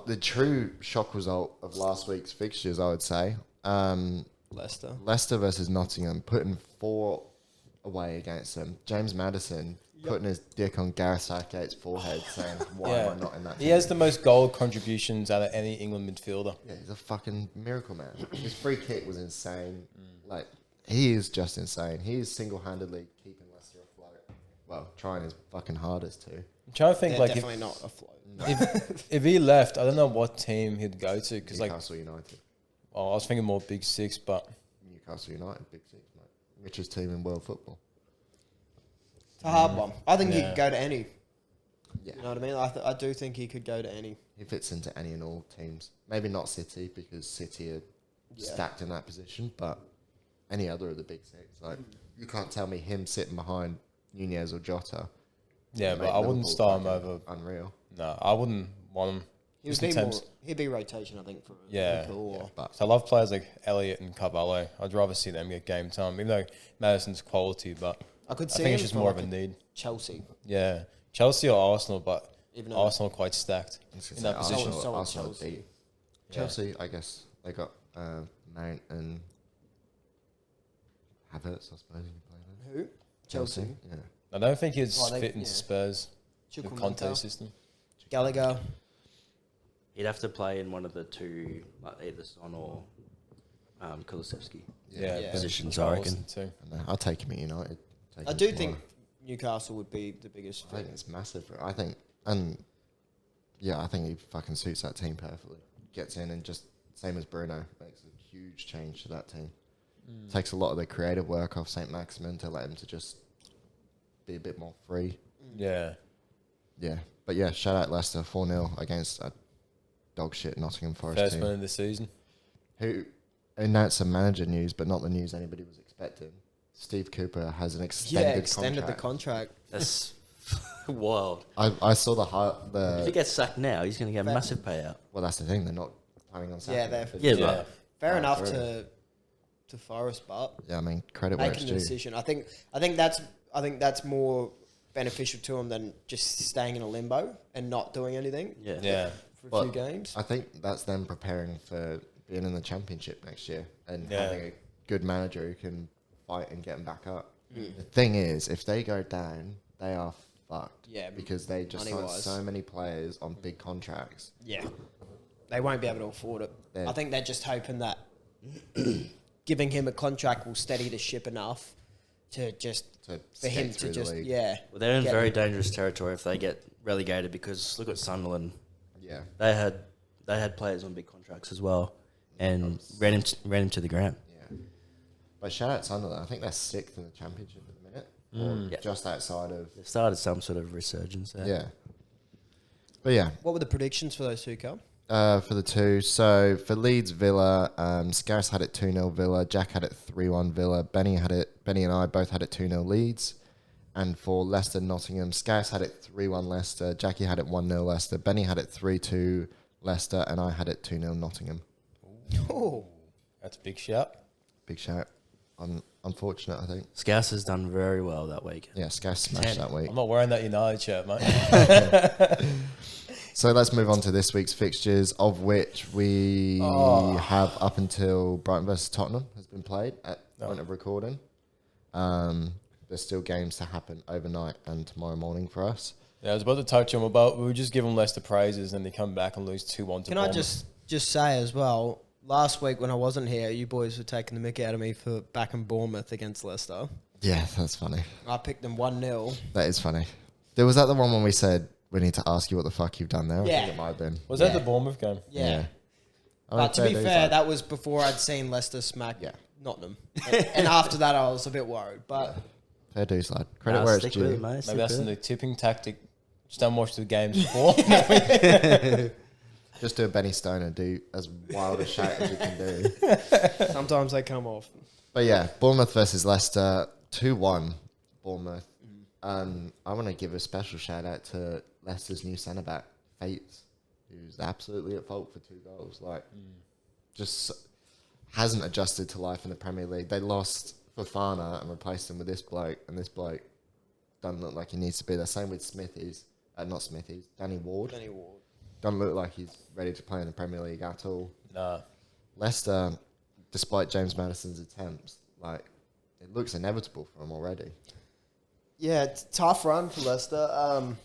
the true shock result of last week's fixtures, I would say, Leicester. Leicester versus Nottingham, putting 4 away against them. James Maddison putting his dick on Gareth Southgate's forehead, saying, "Why am I not in that?" He team?" has the most goal contributions out of any England midfielder. Yeah, he's a fucking miracle man. His free kick was insane. Like, he is just insane. He is single-handedly keeping Leicester afloat. Well, trying his fucking hardest to. I'm trying to think, They're like, definitely not afloat. if he left, I don't know what team he'd go to. Because, like, Newcastle United. well, I was thinking more Big Six, but Newcastle United, Big 6, mate. Richest team in world football. It's a hard one. I think he Yeah. could go to any. Yeah. You know what I mean? I do think he could go to any. He fits into any and all teams. Maybe not City, because City are stacked in that position, but any other of the Big 6. Like, you can't tell me him sitting behind Nunez or Jota. yeah, would but make I wouldn't Liverpool start him fucking over. Unreal. No, I wouldn't want him. He would Just be in terms- he'd be rotation, I think, for Yeah. Liverpool or But So I love players like Elliott and Carvalho. I'd rather see them get game time, even though Madison's quality, but I could I see think him it's just for more like of a need. Chelsea. Yeah, Chelsea or Arsenal, but Even though Arsenal are quite stacked I was gonna in say that position. So Arsenal Chelsea. beat Chelsea, I guess they got Mount and Havertz, I suppose. You can play them. Who? Chelsea. Yeah. I don't think he'd Oh, they- fit into yeah. Spurs, the Chukwuemeka. Conte system. Gallagher. He'd have to play in one of the 2, like either Son or Kulusevski Yeah. positions, I reckon. Too. I'll take him at United. Take I him do tomorrow. think Newcastle would be the biggest I fit. think it's massive. I think he fucking suits that team perfectly. Gets in and just, same as Bruno, makes a huge change to that team. Takes a lot of the creative work off St. Maximin to let him to just be a bit more free. Yeah. Yeah. But yeah, shout out Leicester 4-0 against a dog shit Nottingham Forest First team. win of the season. Who announced some manager news, but not the news anybody was expecting. Steve Cooper has an extended the contract. contract. That's wild. I saw If he gets sacked now, he's going to get a massive payout. well, that's the thing. They're not planning on sacking Yeah, him. they're- Yeah, Yeah. but Fair Oh, enough true. to Forest, but Yeah, I mean, credit where it's making the due. decision. I think that's more beneficial to him than just staying in a limbo and not doing anything yeah. Yeah. for a But few games. I think that's them preparing for being in the championship next year and Yeah. having a good manager who can fight and get them back up. Mm. The thing is, if they go down, they are fucked. Yeah, because they just signed money-wise. so many players on big contracts. Yeah, they won't be able to afford it. Yeah. I think they're just hoping that giving him a contract will steady the ship enough to just To for him skate to through the just league. Well, they're in get very him. dangerous territory if they get relegated because look at Sunderland. Yeah. They had players on big contracts as well and ran him to the ground. Yeah. But shout out Sunderland. I think they're sixth in the championship at the minute. Or Yeah. just outside of. They've started some sort of resurgence there. Yeah. But yeah, What were the predictions for those two, Carl? for the two. So for Leeds Villa, Scarce had it 2-0 Villa, Jack had it 3-1 Villa, Benny and I both had it 2-0 Leeds. And for Leicester Nottingham, Scarce had it 3-1 Leicester, Jackie had it 1-0 Leicester, Benny had it 3-2 Leicester, and I had it 2-0 Nottingham. Oh, That's a big shout. Big shout. Unfortunate, I think. Scouse has done very well that week. Yeah, Scarce smashed that week. I'm not wearing that United shirt, mate. So let's move on to this week's fixtures, of which we have up until Brighton versus Tottenham has been played at point of recording. There's still games to happen overnight and tomorrow morning for us. Yeah, I was about to touch on about we would just give them Leicester praises and they come back and lose 2-1 to can I Bournemouth. just say as well? Last week when I wasn't here, you boys were taking the mick out of me for backing Bournemouth against Leicester. Yeah, that's funny. I picked them 1-0. That is funny. Was that the one when we said we need to ask you what the fuck you've done there? I Yeah. think it might have been. Was Yeah. that the Bournemouth game? Yeah. I mean, But to be dues, fair, like- that was before I'd seen Leicester smack Yeah. Nottingham. And after that, I was a bit worried. But fair dues, lad. Credit where it's Stick with it, due. mate. Maybe Stick that's the with new it. tipping tactic. Just don't watch the games before. Just do a Benny Stone and do as wild a shout as you can do. sometimes they come off. But yeah, Bournemouth versus Leicester, 2-1 Bournemouth. I want to give a special shout out to Leicester's new centre back, Fates, who's absolutely at fault for 2 goals. Just hasn't adjusted to life in the Premier League. They lost Fofana and replaced him with this bloke, and this bloke doesn't look like he needs to be there. Same with Danny Ward. Doesn't look like he's ready to play in the Premier League at all. Nah. Leicester, despite James Maddison's attempts, it looks inevitable for him already. Yeah, it's a tough run for Leicester.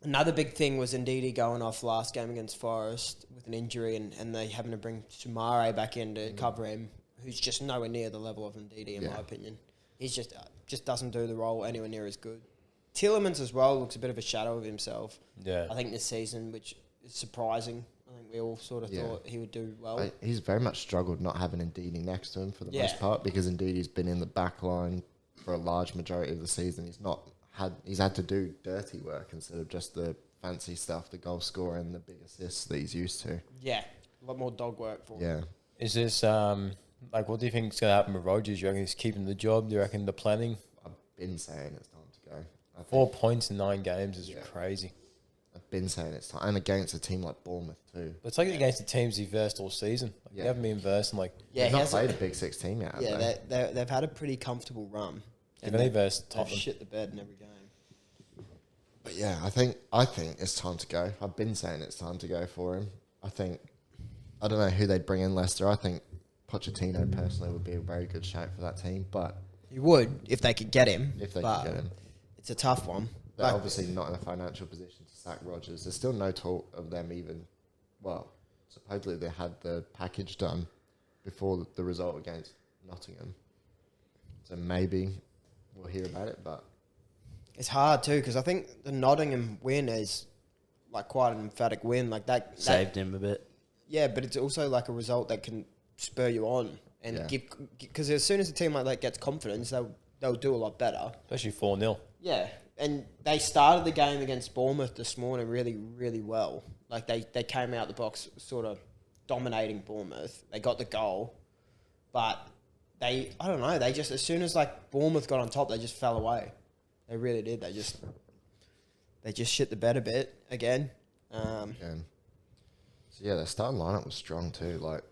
Another big thing was Ndidi going off last game against Forest with an injury and they having to bring Sumare back in to cover him, who's just nowhere near the level of Ndidi in my opinion. He's just doesn't do the role anywhere near as good. Tielemans as well looks a bit of a shadow of himself. Yeah. I think this season, which is surprising. I think we all sort of thought he would do well. He's very much struggled not having Ndidi next to him for the Yeah. most part because Ndidi's been in the back line for a large majority of the season. He's had to do dirty work instead of just the fancy stuff, the goal scorer and the big assists that he's used to. Yeah, a lot more dog work for him. Yeah. Is this, what do you think is going to happen with Rodgers? You reckon he's keeping the job? Do you reckon the planning? I've been saying it's time to go. 4 points in 9 games is crazy. I've been saying it's time. And against a team like Bournemouth too. But it's like against the teams he versed all season. They haven't been versed in They've not he played a hasn't. Big Six team yet, have Yeah, they? they've had a pretty comfortable run. They've only versed They've Tottenham. shit the bed in every game. But yeah, I think it's time to go. I've been saying it's time to go for him. I don't know who they'd bring in Leicester. I think Pochettino personally would be a very good shout for that team, but You would if they could get him. if they but could get him. It's a tough one. They're Like, obviously not in a financial position to sack Rodgers. There's still no talk of them even. Well, supposedly they had the package done before the result against Nottingham. So maybe we'll hear about it, but It's hard too because I think the Nottingham win is like quite an emphatic win. Like that Saved him a bit. Yeah, but it's also like a result that can spur you on and give because as soon as a team like that gets confidence, they'll do a lot better. Especially 4-0. Yeah, and they started the game against Bournemouth this morning really, really well. Like they came out the box sort of dominating Bournemouth. They got the goal, but I don't know. They just as soon as like Bournemouth got on top, they just fell away. They really did. They just shit the bed a bit again. So yeah, their starting lineup was strong too. Like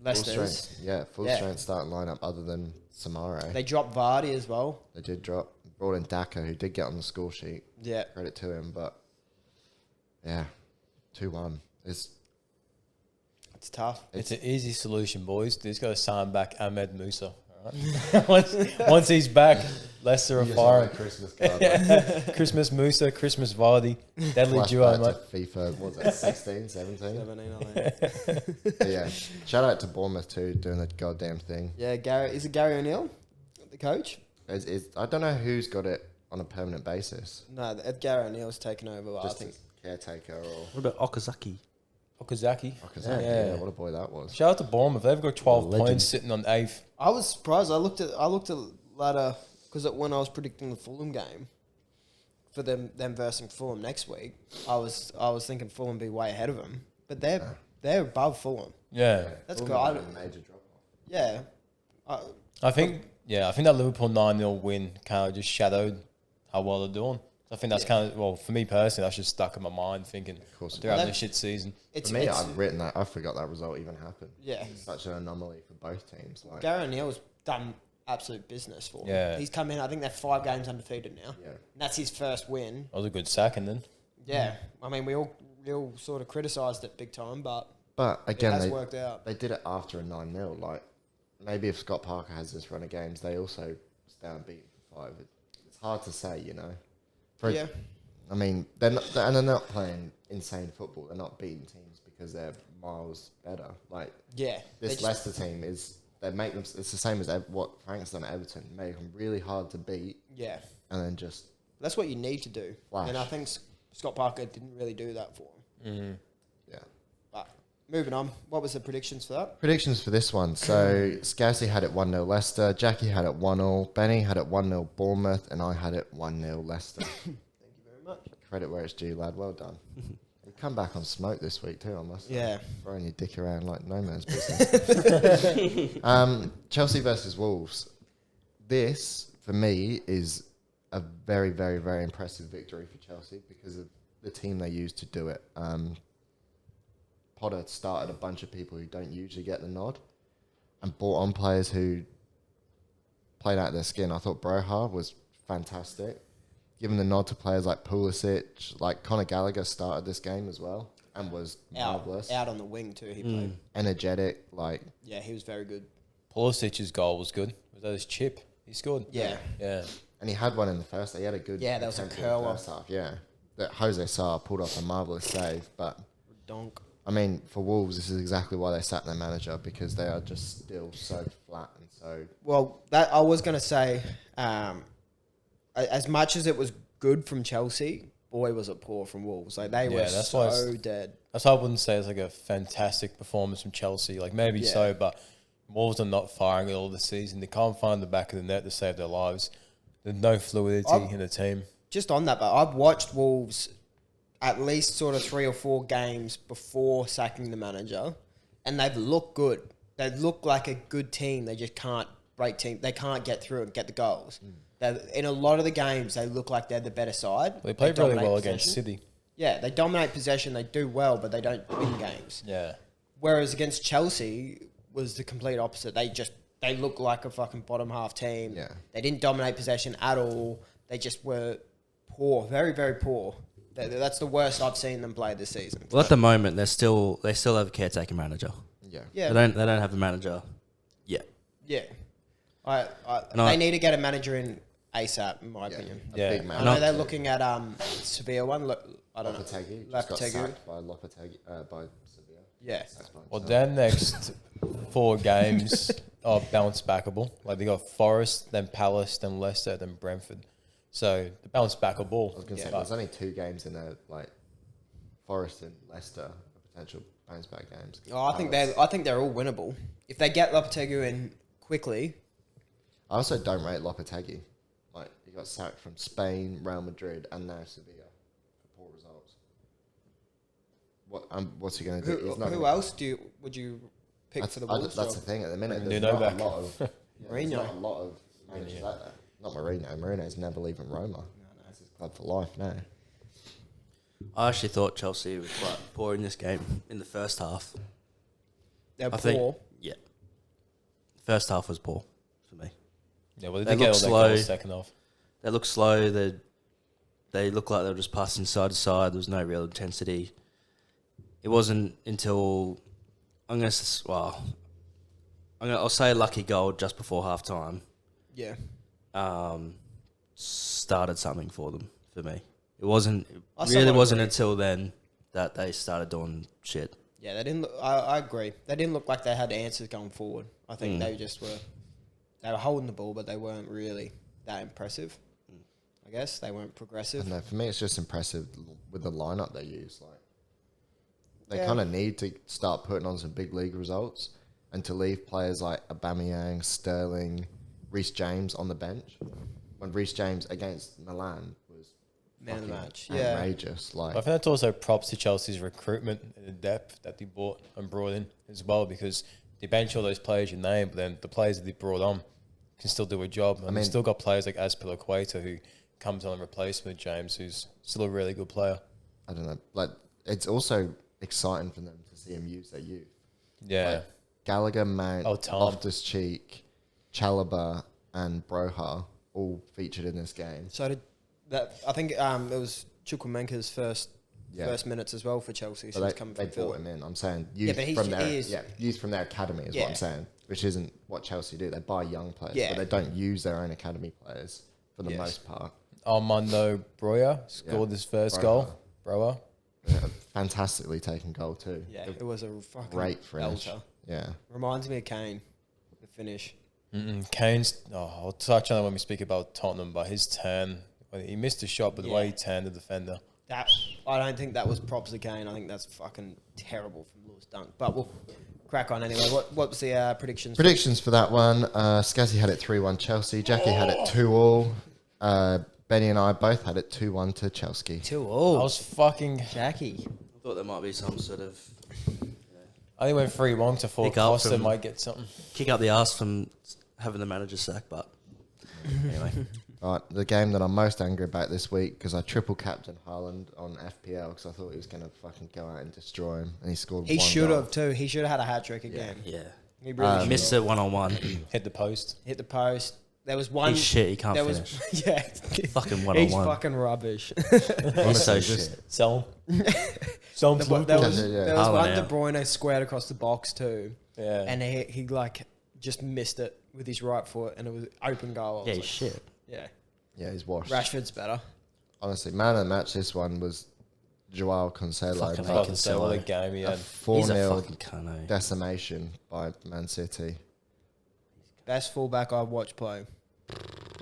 Leicester's. full strength starting lineup other than Samare. They dropped Vardy as well. They did drop. Brought in Daka, who did get on the score sheet. Yeah. Credit to him, but yeah, 2-1. It's tough. It's an easy solution, boys. They just got to sign back Ahmed Musa. All right? once he's back, Leicester are firing. Christmas card. Christmas Musa, Christmas Vardy. Deadly duo, mate. FIFA, what was it, 16, 17? 17, I think. But yeah, shout out to Bournemouth too, doing the goddamn thing. Yeah, is it Gary O'Neill, the coach? I don't know who's got it on a permanent basis. No, Gary O'Neill's taken over. Just I think. caretaker or What about Okazaki. Okazaki. Yeah, what a boy that was. Shout out to Bournemouth. They've got 12 Legend. points sitting on 8th. I was surprised. I looked at ladder because when I was predicting the Fulham game for them versing Fulham next week, I was thinking Fulham be way ahead of them, but they're above Fulham. Yeah. That's Fulham good. had a major drop off. Yeah, I think that Liverpool 9-0 win kind of just shadowed how well they're doing. I think that's kind of, well, for me personally, that's just stuck in my mind thinking they're having a shit season. For me, I've written that. I forgot that result even happened. Yeah. It's such an anomaly for both teams. Like, Gary O'Neill's done absolute business for them. Yeah. He's come in, I think they're 5 games undefeated now. Yeah. And that's his first win. That was a good sacking then. Yeah. I mean, we all sort of criticised it big time, but again, it has worked out. They did it after a 9-0. Like, maybe if Scott Parker has this run of games, they also stay unbeaten for 5. It's hard to say, you know. I mean, they're not playing insane football. They're not beating teams because they're miles better. Like, this Leicester team they make them. It's the same as what Frank's done at Everton. Make them really hard to beat. Yeah, and then just that's what you need to do. Flash. And I think Scott Parker didn't really do that for him. Mm-hmm. Yeah. But moving on, what was the predictions for that? Predictions for this one. So Scousey had it 1-0 Leicester. Jackie had it 1-0. Benny had it 1-0 Bournemouth, and I had it 1-0 Leicester. Much. Credit where it's due, lad. Well done. You come back on smoke this week too, I must say. Yeah. Throwing your dick around like no man's business. Chelsea versus Wolves. This, for me, is a very, very, very impressive victory for Chelsea because of the team they used to do it. Potter started a bunch of people who don't usually get the nod and brought on players who played out their skin. I thought Broha was fantastic. Giving the nod to players like Pulisic, like Conor Gallagher started this game as well and was marvellous. Out on the wing too, he played. Energetic, like... Yeah, he was very good. Pulisic's goal was good. Was that his chip? He scored? Yeah. Yeah. And he had one in the first... He had a good... Yeah, that was a attempt in the curler. first half, yeah. That Jose Sarr pulled off a marvellous save, but... Donk. I mean, for Wolves, this is exactly why they sacked their manager, because they are just still so flat and so... Well, that I was going to say... as much as it was good from Chelsea, boy, was it poor from Wolves. Like, they were so dead. That's why I wouldn't say it's like a fantastic performance from Chelsea. Like, maybe so, but Wolves are not firing it all this season. They can't find the back of the net to save their lives. There's no fluidity in the team. Just on that, but I've watched Wolves at least sort of 3 or 4 games before sacking the manager, and they've looked good. They look like a good team. They just can't break team. They can't get through and get the goals. In a lot of the games, they look like they're the better side. They played really well possession. against City. Yeah, they dominate possession. They do well, but they don't win games. Yeah. Whereas against Chelsea was the complete opposite. They look like a fucking bottom half team. Yeah. They didn't dominate possession at all. They just were poor, very, very poor. That's the worst I've seen them play this season. Well, at the moment, they still have a caretaker manager. Yeah. They don't have a manager yet. Yeah. They need to get a manager in ASAP, in my opinion. A big I man. know they're looking at Sevilla one. I don't know. Lopetegui just got Lopetegui. sacked by Lopetegui by Sevilla. Yeah. Well, their next 4 games are bounce backable. Like they got Forest, then Palace, then Leicester, then Brentford. So the bounce backable. I was going to say, there's only 2 games in there, like Forest and Leicester, are potential bounce back games. Oh, I think they're all winnable if they get Lopetegui in quickly. I also don't rate Lopetegui. Like, he got sacked from Spain, Real Madrid, and now Sevilla for poor results. What's he going to do? Who else would you pick for the Wolves? That's the thing at the minute. There's Nuno not back. a lot of there's Mourinho. not a lot of managers out there. Not Mourinho. Mourinho's never leaving Roma. That's his club for life now. I actually thought Chelsea was quite poor in this game in the first half. They're I poor. think, yeah. First half was poor for me. Yeah, well, They they get all look their slow. goals second half. They look slow. They look like they were just passing side to side. There was no real intensity. It wasn't until I'll say a lucky goal just before half time. Yeah. Started something for me. It wasn't until then that they started doing shit. Yeah, they didn't. I agree. They didn't look like they had answers going forward. I think they just were. They were holding the ball, but they weren't really that impressive. I guess they weren't progressive. No, for me, it's just impressive with the lineup they use. Like, they Yeah. kind of need to start putting on some big league results, and to leave players like Aubameyang, Sterling, Reece James on the bench. When Reece James against Milan was Man of the fucking match. Yeah. outrageous. Like, I think that's also props to Chelsea's recruitment and the depth that they bought and brought in as well, because they bench all those players you name, but then the players that they brought on can still do a job. And they've still got players like Azpilicueta who comes on in replacement of James, who's still a really good player. I don't know. Like, it's also exciting for them to see him use their youth. Yeah. Like, Gallagher, Mount, Tom. Loftus-Cheek, Chalobah, and Broha all featured in this game. So did that? I think it was Chukwuemeka's first minutes as well for Chelsea. So But he's coming they from bought him in. I'm saying but youth from their academy is what I'm saying, which isn't what Chelsea do. They buy young players, but they don't use their own academy players for the most part. Armando Broja scored his first goal. Broja. Yeah, fantastically taken goal too. Yeah, it was a fucking Great finish. belter. Yeah. Reminds me of Kane, the finish. Kane's. I'll touch on it when we speak about Tottenham, but his turn, he missed a shot, but the way he turned the defender. I don't think that was props to Kane. I think that's fucking terrible from Lewis Dunk. But we'll crack on anyway. What was the predictions? Predictions for that one. Scazzy had it 3-1 Chelsea. Jackie had it 2-2. Benny and I both had it 2-1 to Chelsea. 2-2. I was fucking. Jackie. I thought there might be some sort of I think went 3-1 to 4. Pick up Costa from- might get something. kick up the arse from having the manager sack, but anyway. Right, the game that I'm most angry about this week, because I triple captain Haaland on FPL because I thought he was going to fucking go out and destroy him, and he scored He one should goal. have too. He should have had a hat trick again. Yeah. He really should Missed have. it one-on-one. Hit the post. Hit the post. There was one. He's shit, he can't there finish. was yeah. Fucking He's one-on-one. fucking rubbish. He's so just- shit. Sell him. Sell him to there Liverpool. was, Yeah. there was Haaland one out. De Bruyne squared across the box too, Yeah. and he like just missed it with his right foot, and it was open goal. I Yeah, was he's like, shit. yeah. Yeah, he's washed. Rashford's better. Honestly, man of the match this one was Joao Cancelo. Fucking Like, hell. Fucking say what a game he a had. He's a 4-0 fucking cunno. decimation by Man City. Best fullback I've watched play.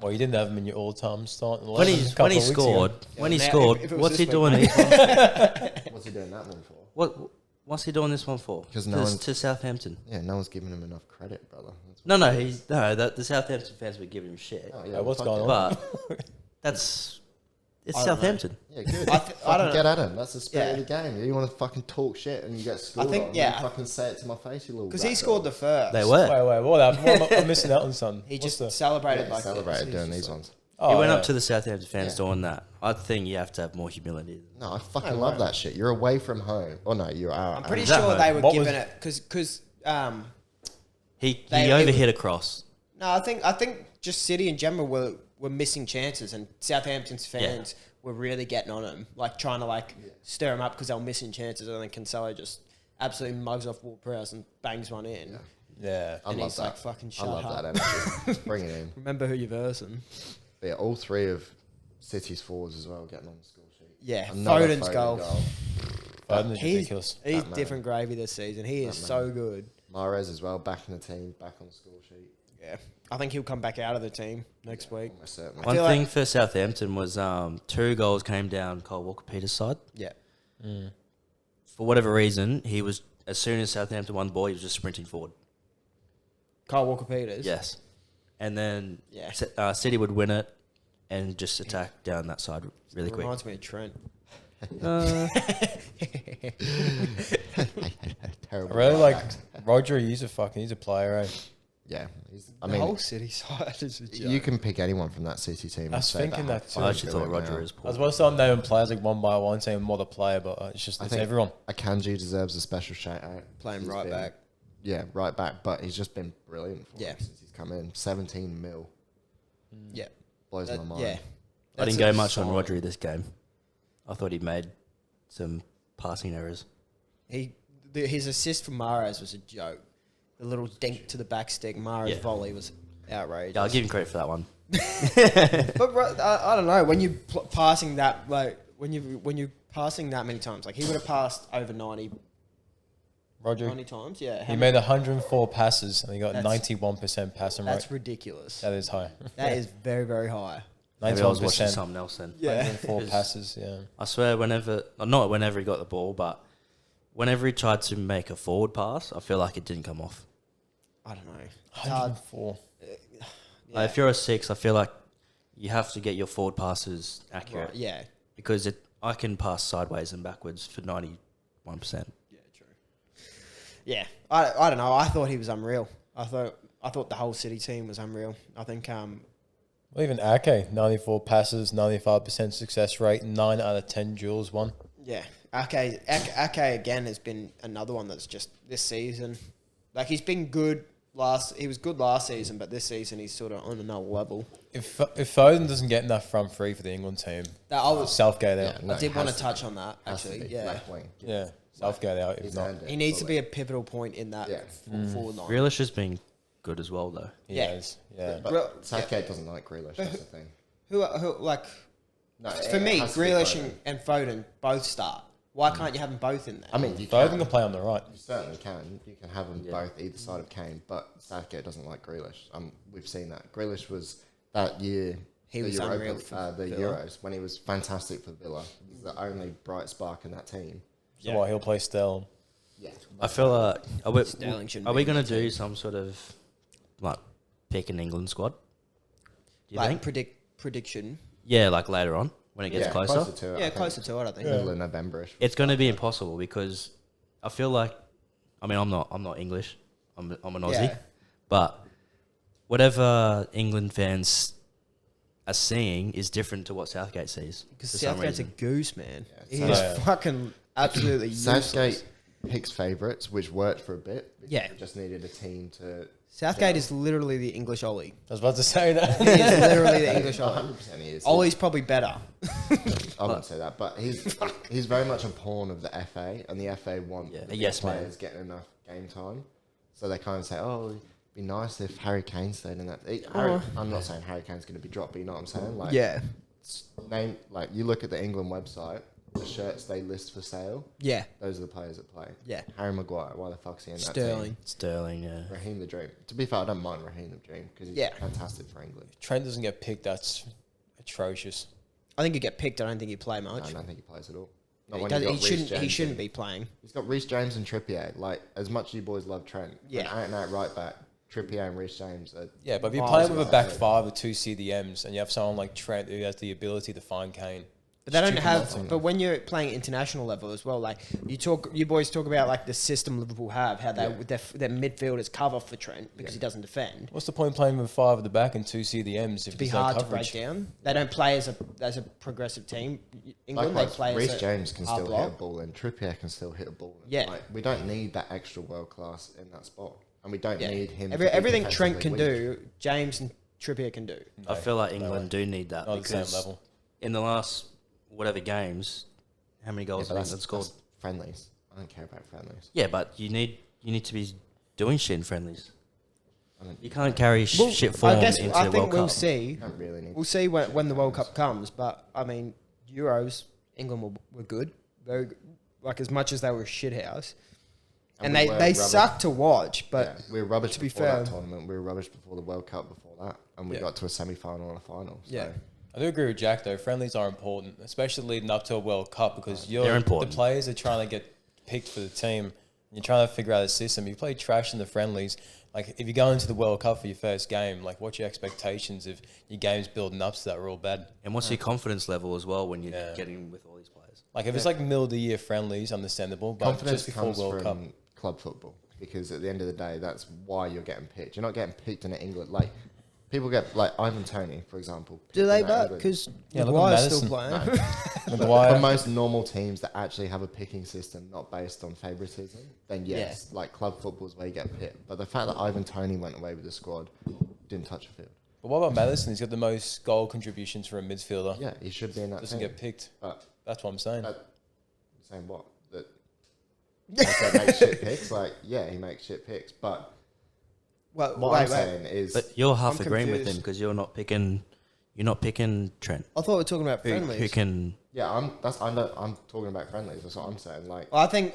Well, you didn't have him in your all-time starting When 11 he a couple of weeks scored, ago. when he now, scored, if it was what's this he week, doing? mate. What's he doing that one for? What's he doing this one for? 'Cause no one's- to Southampton. Yeah, no one's giving him enough credit, brother. That's No, the Southampton fans were giving him shit. Oh, Hey, what's fuck going it. on? But it's I don't Southampton. Yeah, good. I Fucking don't know. get at him. That's the spirit Yeah. of the game. You want to fucking talk shit and you get scored think- on. yeah. You fucking say it to my face, you little. Because he rat scored dog. the first. They were. Wait, what happened? What am I missing out on, son? He What's just the- celebrated Yeah, like celebrated this. doing He's these just ones. Oh, He went yeah. up to the Southampton fans Yeah. doing that. I think you have to have more humility. No, I fucking No love way. that shit. You're away from home. Oh no, you're out. I'm pretty Is that sure home? they were What giving was- it because He They- overhit a cross. no, I think just City in general were missing chances, and Southampton's fans were really getting on him, like trying to stir him up because they were missing chances, and then Cancelo just absolutely mugs off Ward-Prowse and bangs one in. Yeah. I and love he's that. like, fucking shut I love up. that energy. Bring it in. Remember who you're versing. But yeah, all three of City's forwards as well getting on the score sheet. Yeah, Another Foden's goal. Foden is ridiculous. He's different gravy this season. He is so good. Mahrez as well, back in the team, back on the score sheet. Yeah, I think he'll come back out of the team next week. Almost certainly. One thing for Southampton was 2 goals came down Kyle Walker-Peters' side. Yeah. For whatever reason, he was, as soon as Southampton won the ball, he was just sprinting forward. Kyle Walker-Peters. Yes. And then Yeah. City would win it and just attack down that side really quick. Reminds me of Trent. Terrible. I really like Roger. He's a player, eh? Yeah. The whole City side is a joke. You can pick anyone from that City team. I was thinking that too. I actually thought Roger is I poor. was about to start naming players like one by one, saying more the player, but it's I think everyone. Akanji deserves a special shout out. Playing He's right been- back. Yeah, right back, but he's just been brilliant for him since he's come in. 17 mil. Yeah. Blows my mind. Yeah. I didn't That's go a much on solid- Rodri this game. I thought he made some passing errors. His assist from Mahrez was a joke. The little dink to the back stick, Mahrez volley was outrageous. Yeah, I'll give him credit for that one. But I don't know, when you passing that when you passing that many times, like he would have passed over 90 Roger, times. Yeah, he made 104 passes and he got That's- 91% passing that's rate. ridiculous. That is high. That is very, very high. Maybe I was watching 91%. something else then. Yeah. 104 passes, yeah. I swear, not whenever he got the ball, but whenever he tried to make a forward pass, I feel like it didn't come off. I don't know. It's hard. 104. Like, if you're a 6, I feel like you have to get your forward passes accurate. Right, yeah. Because I can pass sideways and backwards for 91%. Yeah, true. Yeah, I don't know. I thought he was unreal. I thought the whole City team was unreal. I think Well, even Ake, 94 passes, 95% success rate, 9 out of 10 duels won. yeah, Ake again has been another one that's just this season. Like he's been good he was good last season, but this season he's sort of on another level. If Foden doesn't get enough front three for the England team, Southgate out. No, I did want to has touch on that Has to actually. be Yeah, left wing. Yeah, Southgate out. If He's not, earned it he needs to fully. be a pivotal point in that forward line. Grealish has been good as well, though. he Yeah. is. Yeah. But Southgate doesn't like Grealish, that's the thing. Who like No, for it me, has to be Grealish Foden. and Foden both start. Why can't you have them both in there? I mean, you Foden can play on the right. You certainly can. You can have them both either side of Kane, but Southgate doesn't like Grealish. We've seen that. Grealish was that year. He was unreal for the Villa. Euros when he was fantastic for Villa. He's the only bright spark in that team. So what, he'll play Sterling. Yeah, I feel like Sterling shouldn't are be we in going the to do some sort of like pick an England squad? Do you like think? prediction. Yeah, like later on when it gets closer. to it. Yeah, I think. closer to it, I think. Middle of November-ish. It's going to be impossible because I feel like, I mean, I'm not English. I'm an Aussie, Yeah. but whatever England fans are seeing is different to what Southgate sees. Because for some Southgate's a reason. goose, man. Yeah, He's so- fucking absolutely useless. Southgate picks favourites, which worked for a bit. Because Yeah. he just needed a team to. Southgate is literally the English Ollie. I was about to say that. He is literally the English Ollie. 100% he is. Ollie's probably better. I wouldn't say that, but he's very much a pawn of the FA, and the FA want Yeah, the a yes man. players getting enough game time. So they kind of say, "Oh, it'd be nice if Harry Kane stayed in that." I'm not saying Harry Kane's going to be dropped, but you know what I'm saying? Like, Yeah. you look at the England website, the shirts they list for sale. Yeah. Those are the players that play. Yeah. Harry Maguire, why the fuck's he in that Sterling. team? Sterling, yeah. Raheem the Dream. To be fair, I don't mind Raheem the Dream because he's Yeah. fantastic for England. Trent doesn't get picked. That's atrocious. I think he'd get picked. I don't think he'd play No, much. I don't think he plays at all. Not He, when does, you've he got Reece shouldn't. He James shouldn't and- be playing. He's got Reece James and Trippier. Like, as much as you boys love Trent, Yeah. an out-and-out right back, Trippier and Reece James are... Yeah, but if you're Miles playing with a away. back five with two CDMs and you have someone like Trent who has the ability to find Kane, But they don't Stupid have. nonsense. But when you're playing international level as well, like you boys talk about like the system Liverpool have, how they their midfielders cover for Trent because he doesn't defend. what's the point playing with five at the back and two CDMs if It'd be there's no hard to coverage? break down. They don't play as a progressive team. England Likewise, they play Reece as a James can hard still hit a block. ball and Trippier can still hit a ball. Yeah. Like, we don't need that extra world class in that spot. And we don't Yeah. need him to be Everything Trent can defensively do, James and Trippier can do. I feel like England do need that Not at the same because level. in the last whatever games, how many weak. goals Yeah, but have England scored? that's friendlies. I don't care about friendlies. Yeah, but you need to be doing shit in friendlies. I don't, You can't carry Well, shit form I guess into I the think World we'll Cup. see. you don't really need We'll see when the World Cup comes. But I mean, Euros, England were good, very good. like as much as they were a shithouse. And we they were rubbish. sucked to watch, but we were rubbish to be before fair, that tournament. We were rubbish before the World Cup before that, and we got to a semi-final and a final. So. Yeah. I do agree with Jack though. Friendlies are important, especially leading up to a World Cup because They're important. the players are trying to get picked for the team. And you're trying to figure out a system. You play trash in the friendlies. Like if you go into the World Cup for your first game, like what's your expectations if your game's building up to that real bad? And what's your confidence level as well when you're getting with all these players? Like if it's like middle of the year friendlies, understandable. But Confidence just before comes World Cup, from club football because at the end of the day, that's why you're getting picked. You're not getting picked in England. Like people get like Ivan Toney, for example. do they picked in that? England. Because Yeah, look at Maguire's still Maddison. playing. Maguire. For most normal teams that actually have a picking system, not based on favouritism, then yes, like club football is where you get picked. But the fact that Ivan Toney went away with the squad, didn't touch a field. But what about Maddison? He's got the most goal contributions for a midfielder. Yeah, he should be in that Doesn't team. get picked. But That's what I'm saying. saying what? That he makes shit picks? Like, yeah, he makes shit picks. But Well, what I'm saying is... But you're half I'm agreeing with him confused. because you're not picking Trent. I thought we were talking about Who friendlies. can... Yeah, I'm talking about friendlies. That's what I'm saying. Like, I think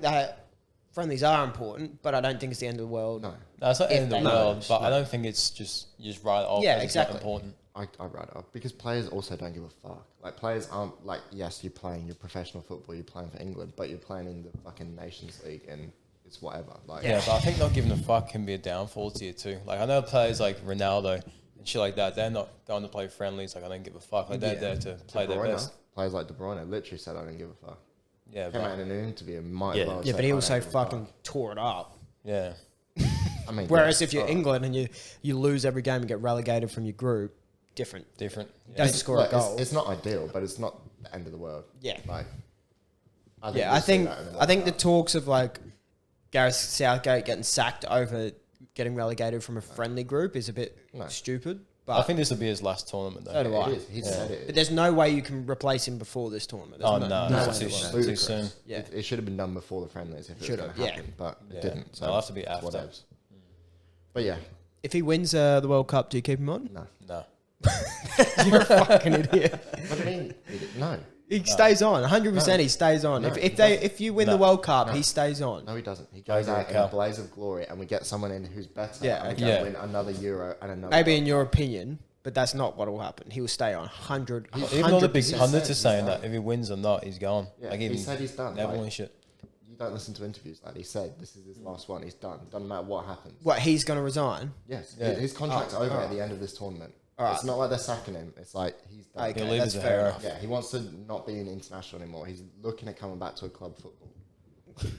that friendlies are important, but I don't think it's the end of the world. no, No, it's not the If end of they the world, manage, but I no. don't think it's just you just write it off. Yeah, as exactly. It's not important. I write it off because players also don't give a fuck. Like, players aren't like, yes, you're playing your professional football, you're playing for England, but you're playing in the fucking Nations League and it's whatever. Like, Yeah, but I think not giving a fuck can be a downfall to you too. Like I know players like Ronaldo and shit like that. They're not going to play friendlies. Like I don't give a fuck. Like they're there to play De their Bruyne, best. players like De Bruyne literally said, I don't give a fuck. Yeah, Came out but in an interview and might Yeah. as well Yeah, say, but he "I also don't give a fuck." fucking tore it up. yeah, I mean, Whereas yeah, if you're alright. England and you lose every game and get relegated from your group, different. different. Yeah. Don't score a Look, goal. it's not ideal, but it's not the end of the world. Yeah. Like, I Yeah, we'll I see think that in the I think the World Cup. talks of like Gareth Southgate getting sacked over getting relegated from a friendly group is a bit No. stupid. I But, think this will be his last tournament though. So do I. It is. He said it. but there's no way you can replace him before this tournament. There's Oh no, no, no it's way too, in the world. too Ludicrous. soon. Yeah. It should have been done before the friendlies if it Should was have, going to yeah. happen, but Yeah. it didn't. So It'll have to be after. whatevs. But yeah, If he wins the World Cup, do you keep him on? no. No, You're a fucking idiot. What do you mean? No. He stays on. 100% No. he stays on. No, if he if you win No. the World Cup, No. he stays on. No, he doesn't. He goes out in Cup. a blaze of glory and we get someone in who's better. Yeah, and we okay. go win another Euro and another... Maybe World in your opinion, but that's not what will happen. He will stay on 100. even all the big 100%. pundits are He's saying done. that if he wins or not, he's gone. Yeah, like he even said he's done. Neville Like, and shit. you don't listen to interviews. Like he said, this is his last one. He's done. Doesn't matter what happens. What, he's going to resign? Yes, Yeah. his contract's Oh, over alright. at the end of this tournament. Alright. It's not like they're sacking him. It's like he's done. Okay, He'll leave that's as a fair hero. enough. Yeah, he wants to not be an international anymore. He's looking at coming back to a club football. Which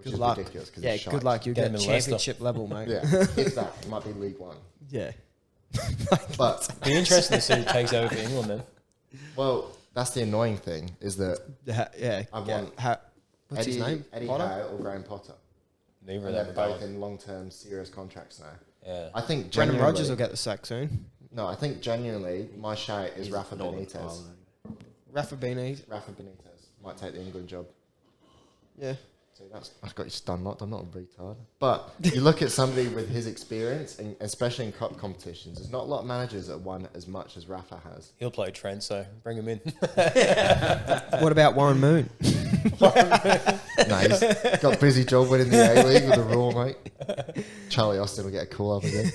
Good is luck. ridiculous. 'cause Yeah, it's good shite. luck. You Get get him in Leicester. championship level, mate. Yeah, if that. It might be League One. Yeah. But, Be interesting to see who takes over for England then. well, that's the annoying thing, is that Yeah. I want what's his name? Eddie Potter? Howe or Graham Potter. Neither of And them they're are both going. in long-term serious contracts now. Yeah. I think Brendan genuinely... Rodgers will get the sack soon. No, I think genuinely my shout is Rafa Northern Benitez. Ireland. Rafa Benitez. Rafa Benitez might take the England job. Yeah. So I've got you stun locked. I'm not a retard. But you look at somebody with his experience, and especially in cup competitions, there's not a lot of managers that have won as much as Rafa has. He'll play Trent, so bring him in. What about Warren Moon? No, he's got a busy job winning the A-League with the Raw, mate. Charlie Austin will get a call up again.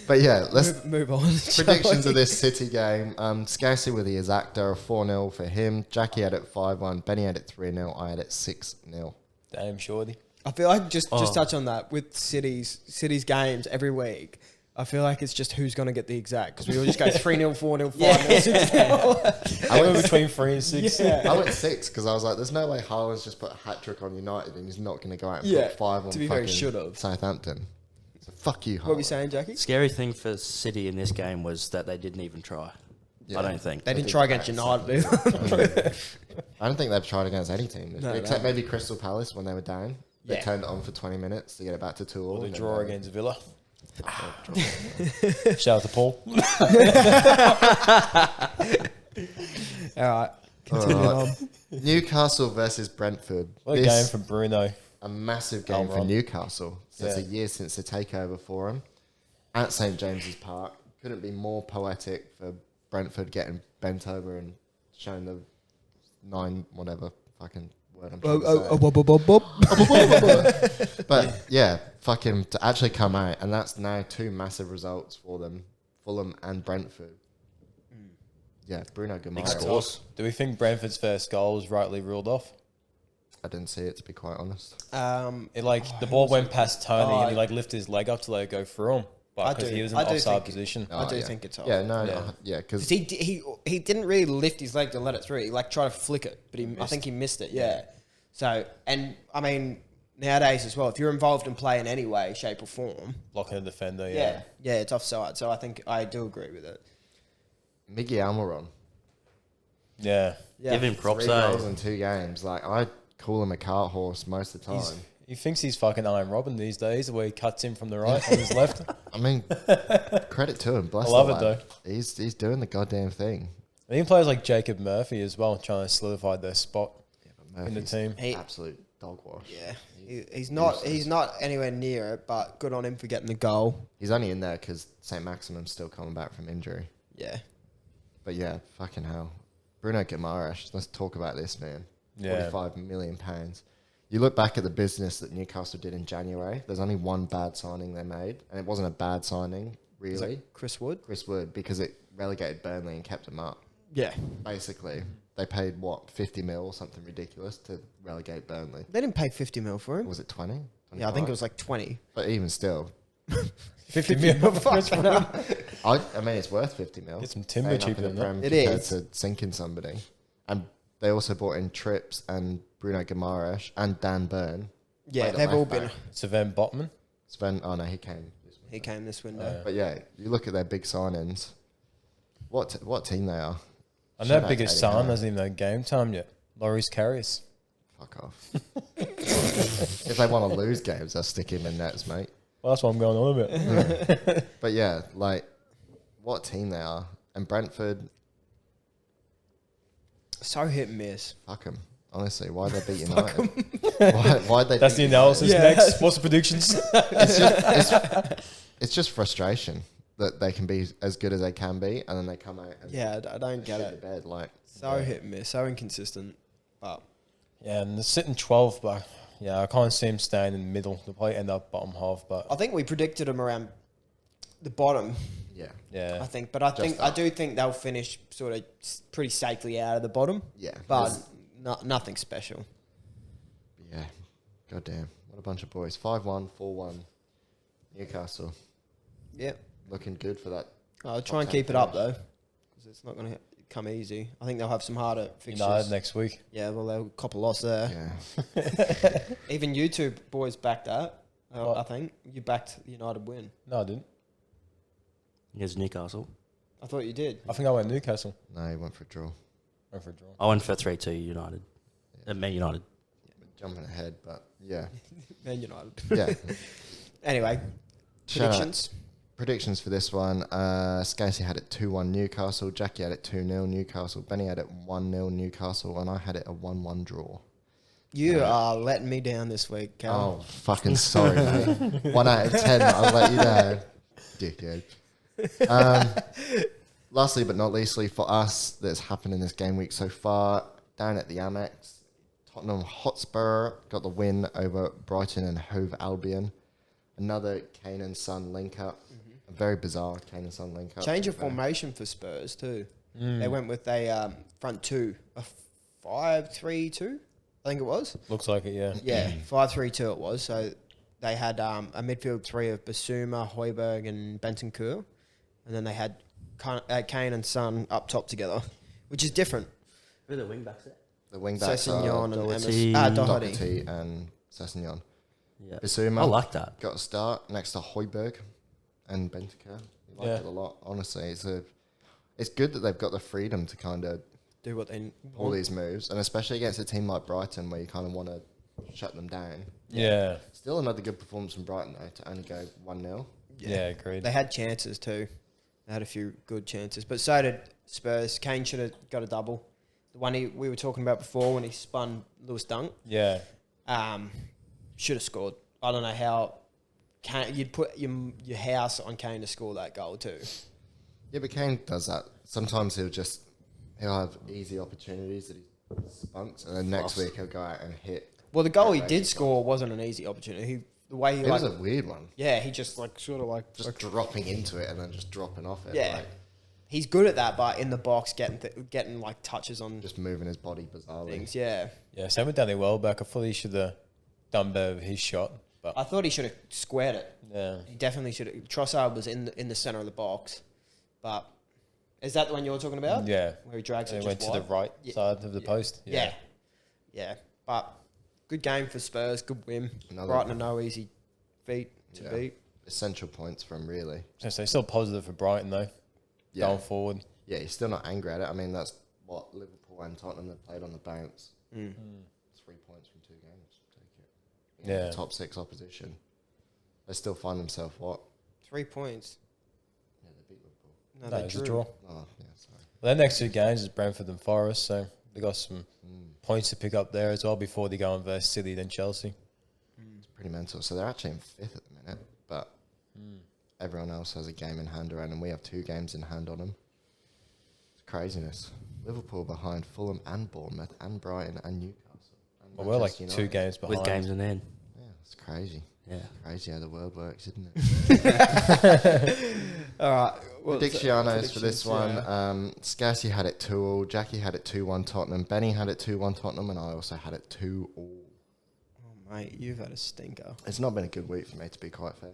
But yeah, let's Move on. predictions of this City game. Scarcely with the exacta, a 4-0 for him. Jackie had it 5-1. Benny had it 3-0. I had it 6-0. Damn, shorty. I feel like just Oh. touch on that with City's games every week. I feel like it's just who's going to get the exact because we all just go 3-0, 4-0, 5-0, 6-0. I went between 3 and 6. Yeah. I went 6 because I was like, there's no way Haaland's just put a hat-trick on United and he's not going to go out and Yeah, put 5 on to be fair, he fucking should've. Southampton. So fuck you, Haaland. What were we saying, Jackie? Scary thing for City in this game was that they didn't even try. Yeah. I don't think. They didn't did try against that United, either. I don't think they've tried against any team. No, except no. maybe Crystal Palace when they were down. They Yeah. turned it on for 20 minutes to get it back to 2-all. Or the and then draw they- against Villa. Shout out to Paul. All right. Continue on. Newcastle versus Brentford. What a game from Bruno. A massive game for Rob. Newcastle. So it's a Yeah. year since the takeover for them. At St James's Park. Couldn't be more poetic for Brentford getting bent over and showing the 9 whatever fucking word I'm trying to say. But yeah, fucking to actually come out, and that's now 2 massive results for them, Fulham and Brentford. Yeah, Bruno Guimaraes. Do we think Brentford's first goal was rightly ruled off? I didn't see it, to be quite honest. The ball went past Tony and he lifted his leg up to let it go through him. But because he was in an offside position. I do think it's off. Yeah, because he didn't really lift his leg to let it through. He tried to flick it, but I think he missed it. Yeah. So, and I mean, nowadays as well, if you're involved in play in any way, shape or form, blocking a defender. Yeah, it's offside. So I think I do agree with it. Miggy Almiron. Yeah. Give him props. 3 goals in 2 games. Like, I call him a cart horse most of the time. He thinks he's fucking Iron Robin these days, where he cuts in from the right on his left. I mean, credit to him. Bless I love the it lad. though. He's doing the goddamn thing. And even players like Jacob Murphy as well, trying to solidify their spot in the team. Absolute dog wash. Yeah, he's not anywhere near it, but good on him for getting the goal. He's only in there because St. Maximum's still coming back from injury. Yeah. But yeah, fucking hell. Bruno Guimaraes, let's talk about this, man. Yeah. £45 million. You look back at the business that Newcastle did in January, there's only one bad signing they made, and it wasn't a bad signing, really. Chris Wood? Chris Wood, because it relegated Burnley and kept them up. Yeah. Basically, they paid, 50 mil or something ridiculous to relegate Burnley. They didn't pay 50 mil for him. Was it 20? Yeah, I think it was like 20. But even still. 50 million. I mean, it's worth 50 mil. Get some timber cheaper than that. It is. To sinking somebody. And they also bought in Trips and Bruno Guimaraes and Dan Burn. Yeah, they've all been. Sven Botman. Oh no, he came. He came this window. But yeah, you look at their big signings. What team they are? And their biggest sign hasn't even had game time yet. Loris Karius. Fuck off. If they want to lose games, they'll stick him in nets, mate. Well, that's what I'm going on about. But yeah, like, what team they are. And Brentford... So hit and miss. Fuck them. Honestly, why'd they beat United? Why'd they That's the analysis next. What's the predictions? It's just frustration that they can be as good as they can be, and then they come out and I don't get it. Bed, like, so hit and miss, so inconsistent. But yeah, and they're sitting 12th, but yeah, I can't see them staying in the middle. They'll probably end up bottom half, but I think we predicted them around the bottom. Yeah. I think, but I do think they'll finish sort of pretty safely out of the bottom. Yeah, but nothing special. Yeah, goddamn, what a bunch of boys. 5-1, 4-1, Newcastle. Yep, looking good for that. I'll try and keep it up though, because it's not going to come easy. I think they'll have some harder fixtures. United next week. Yeah, well, they'll cop a loss there. Yeah. Even you two boys backed that. I think you backed United win. No, I didn't. Here's Newcastle. I thought you did. I think I went Newcastle. No, he went for a draw. I went for 3-2 United. Man United. Jumping ahead, but yeah. Man United. Yeah. Anyway, predictions. Predictions for this one. Scasey had it 2-1 Newcastle. Jackie had it 2-0 Newcastle. Benny had it 1-0 Newcastle. And I had it a 1-1 draw. You are letting me down this week, Cal. Oh, fucking sorry, mate. 1 out of 10, I'll let you down. Dickhead. Lastly but not leastly, for us, that's happened in this game week so far, down at the Amex, Tottenham Hotspur got the win over Brighton and Hove Albion. Another Kane and Son link-up. A very bizarre Kane and Son link-up. Change of formation for Spurs, too. They went with a front two, a 5-3-2, I think it was. Looks like it, yeah. Yeah, 5-3-2 it was. So they had a midfield three of Basuma, Højbjerg and Bentancur. And then they had Kane and Son up top together, which is different. Who are the wing-backs there? The wing-backs are Doherty and Sessegnon. Yeah. Basuma I like that. got a start next to Højbjerg and Bentancur. I like it a lot, honestly. It's good that they've got the freedom to kind of do what they all these moves, and especially against a team like Brighton where you kind of want to shut them down. Yeah. Still another good performance from Brighton, though, to only go 1-0. Yeah, agreed. They had chances too. They had a few good chances. But so did Spurs. Kane should have got a double. The one we were talking about before when he spun Lewis Dunk. Yeah. Should have scored. I don't know how you'd put your house on Kane to score that goal too. Yeah, but Kane does that. Sometimes he'll have easy opportunities that he spunks, and then next week he'll go out and hit. Well, the goal he did score wasn't an easy opportunity. The way he It was a weird one. yeah, he just Just dropping into it and then just dropping off it. yeah. Like, He's good at that, but in the box, getting like touches on just moving his body bizarrely. things. Yeah, Yeah, same with Danny Welbeck. I thought he should have done better with his shot. But I thought he should have squared it. yeah, He definitely should have. Trossard was in the center of the box, but is that the one you're talking about? yeah. Where he drags He it went just to the wide? right Yeah. side of the post. Yeah. But good game for Spurs. Good win. Brighton are no easy feat to beat. Essential points from really. So still positive for Brighton though, going forward. Yeah, he's still not angry at it. I mean, that's what Liverpool and Tottenham have played on the bounce. 3 points from 2 games. Take it. Yeah. The top 6 opposition. They still find themselves what? 3 points. Yeah, they beat Liverpool. No, No, they it's a drew. draw. Oh, yeah, sorry. Well, their next 2 games is Brentford and Forest, so they got some points to pick up there as well before they go and versus City then Chelsea. It's pretty mental. So they're actually in 5th at the minute, but everyone else has a game in hand around, and we have 2 games in hand on them. It's craziness. Liverpool behind Fulham and Bournemouth and Brighton and Newcastle. And Well, we're like Manchester 2 United. games behind. With games in hand. Yeah, it's crazy. Yeah. Crazy how the world works, isn't it? All right. Predictionos for this predictions, one. yeah. Scarsy had it 2-2. Jackie had it 2-1 Tottenham. Benny had it 2-1 Tottenham, and I also had it 2-2. Oh, mate, you've had a stinker. It's not been a good week for me, to be quite fair.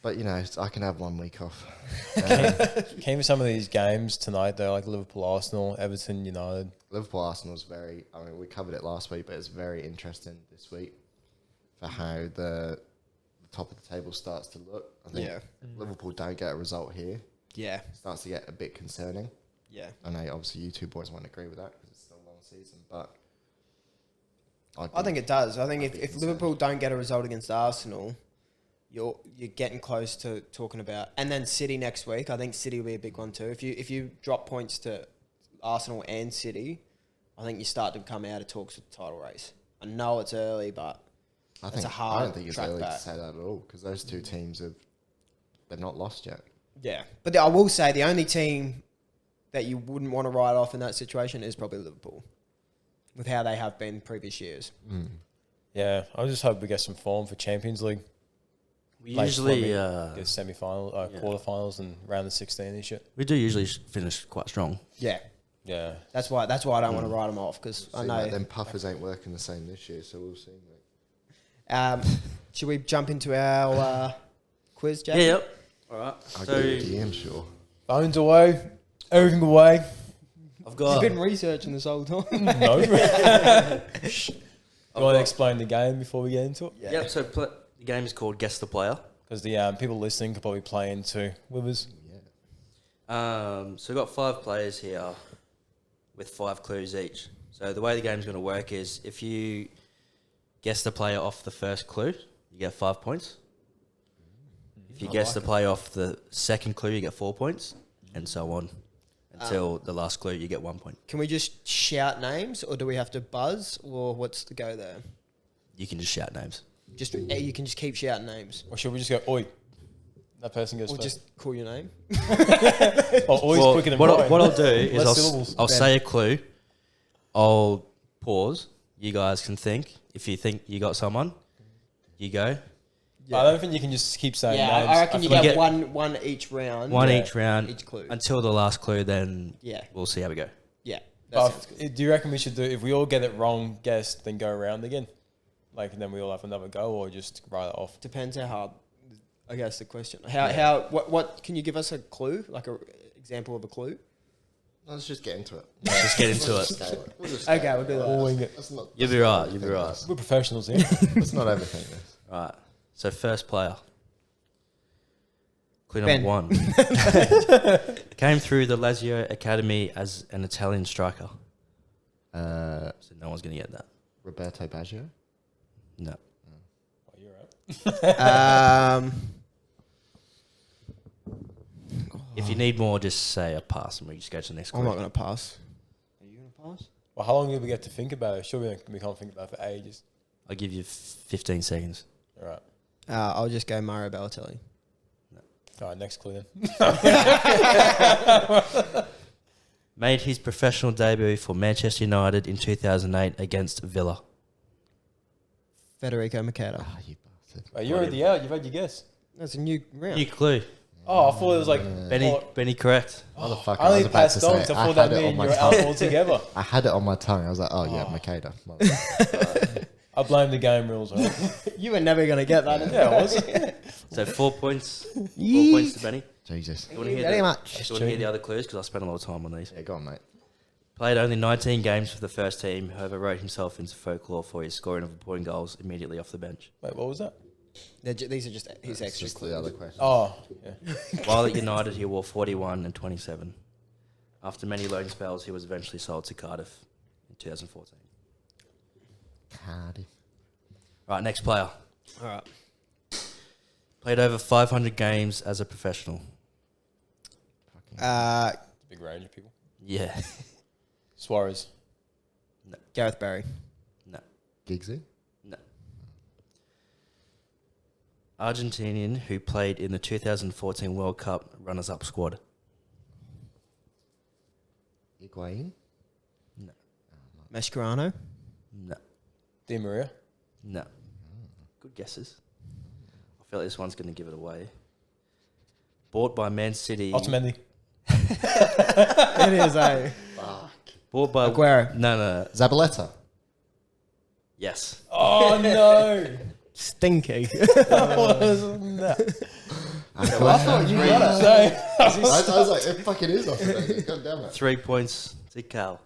But, you know, I can have 1 week off. Came for some of these games tonight though, like Liverpool, Arsenal, Everton, United. Liverpool Arsenal's very, I mean, we covered it last week, but it's very interesting this week for how the top of the table starts to look. I think if Liverpool don't get a result here, Yeah. it starts to get a bit concerning. Yeah. I know obviously you two boys won't agree with that because it's still a long season, but I think it does. I think I'd be if concerned. Liverpool don't get a result against Arsenal, you're getting close to talking about, and then City next week. I think City will be a big one too. If you drop points to Arsenal and City, I think you start to come out of talks with the title race. I know it's early, but it's a hard I don't think it's track early back. to say that at all because those 2 teams they've not lost yet. Yeah, but I will say the only team that you wouldn't want to write off in that situation is probably Liverpool, with how they have been previous years. Yeah, I just hope we get some form for Champions League. We Like usually get semi-final, quarterfinals, and round of 16 and shit. we do usually finish quite strong. Yeah, Yeah, that's why I don't want to write them off because I See, know. like, them puffers ain't working the same this year, so we'll see. Mate. Should we jump into our quiz, Jack? Yeah, yep. All right. I'll So give you DM, sure. phones away, everything away. I've You've got been researching this whole time. No. You want to explain the game before we get into it? Yep. So the game is called Guess the Player. Because the people listening could probably play into with us. So we've got 5 players here with 5 clues each. So the way the game's going to work is if you guess the player off the first clue, you get 5 points. If you guess the player off the second clue, you get 4 points, and so on until the last clue, you get 1 point. Can we just shout names, or do we have to buzz, or what's the go there? You can just shout names. Just you can just keep shouting names, Or should we just go, oi? That person goes or first. just call your name. Or oi's Well, quicker than what Brian. I'll do is Less syllables. I'll say a clue. I'll pause. You guys can think. If you think you got someone, you go. I don't think you can just keep saying Yeah, names. I reckon you feel get like one each round. One Yeah. each round Each clue. until the last clue. Then Yeah. we'll see how we go. Yeah, that But sounds good. do you reckon we should do, if we all get it wrong, guess, then go around again? Like, and then we all have another go, or just write it off? Depends how hard. I guess the question. What can you give us a clue, like a example of a clue? Let's just get into it. Just get into it. Okay, we'll do that. Or wing it. You'll be right. You'll be right. We're professionals here. Let's not overthink this. All right. So first player. Clue Ben. number 1. Came through the Lazio Academy as an Italian striker. So no one's going to get that. Roberto Baggio. No. Oh, you're right. If you need more, just say a pass and we just go to the next I'm clue. not going to pass. Are you going to pass? Well, how long do we get to think about it? Sure, we can't think about it for ages. I'll give you 15 seconds. All right. I'll just go Mario Balotelli. All right, next clue then. Made his professional debut for Manchester United in 2008 against Villa. Federico Machado. Ah, you bastard. Wait, you're already out. You've had your guess. That's a new round. New clue. Oh, I thought it was like Benny correct. Motherfucker, I only was about passed to on, say, so I I thought had that it mean on my you were tongue. out altogether. I had it on my tongue. I was like, oh, yeah, Makeda. I blame the game rules, right? You were never going to get that. Yeah, it was. So 4 points. 4 points to Benny. Jesus. Do you want to hear, Very the, much. do you want to hear the other clues? Because I spent a lot of time on these. Yeah, go on, mate. Played only 19 games for the first team, however wrote himself into folklore for his scoring of important goals immediately off the bench. Wait, what was that? These are just his It's extra just clues. the other question. Oh, yeah. While at United, he wore 41 and 27. After many loan spells, he was eventually sold to Cardiff in 2014. Cardiff. Right, next player. All right. Played over 500 games as a professional. Big range of people. Yeah. Suarez. Gareth Barry. No. Giggsy? No. Argentinian who played in the 2014 World Cup runners-up squad. Higuain? No. Mascherano. No. Di Maria. No. Good guesses. I feel like this one's going to give it away. Bought by Man City. Otamendi. It is a Bought by Aguero. No. Zabaleta? Yes. Oh, no. Stinky. I thought you got it. I was like, it fucking is Otamendi. God damn it. 3 points to Cal.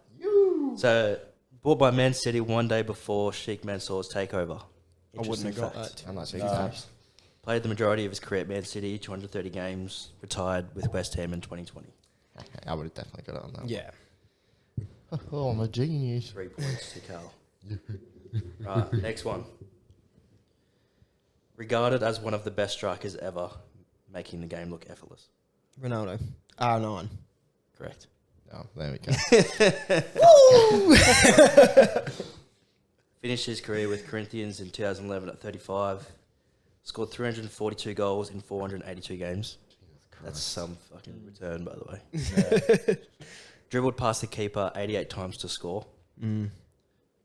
So, bought by Man City one day before Sheikh Mansour's takeover. I wouldn't have got fact. that. I'm not No. Played the majority of his career at Man City, 230 games, retired with West Ham in 2020. I would have definitely got it on that. Yeah. Oh, I'm a genius. 3 points to Cal. Right, next one. Regarded as one of the best strikers ever, making the game look effortless. Ronaldo. R9. Correct. Oh, there we go. Finished his career with Corinthians in 2011 at 35. Scored 342 goals in 482 games. That's some fucking return, by the way. Dribbled past the keeper 88 times to score.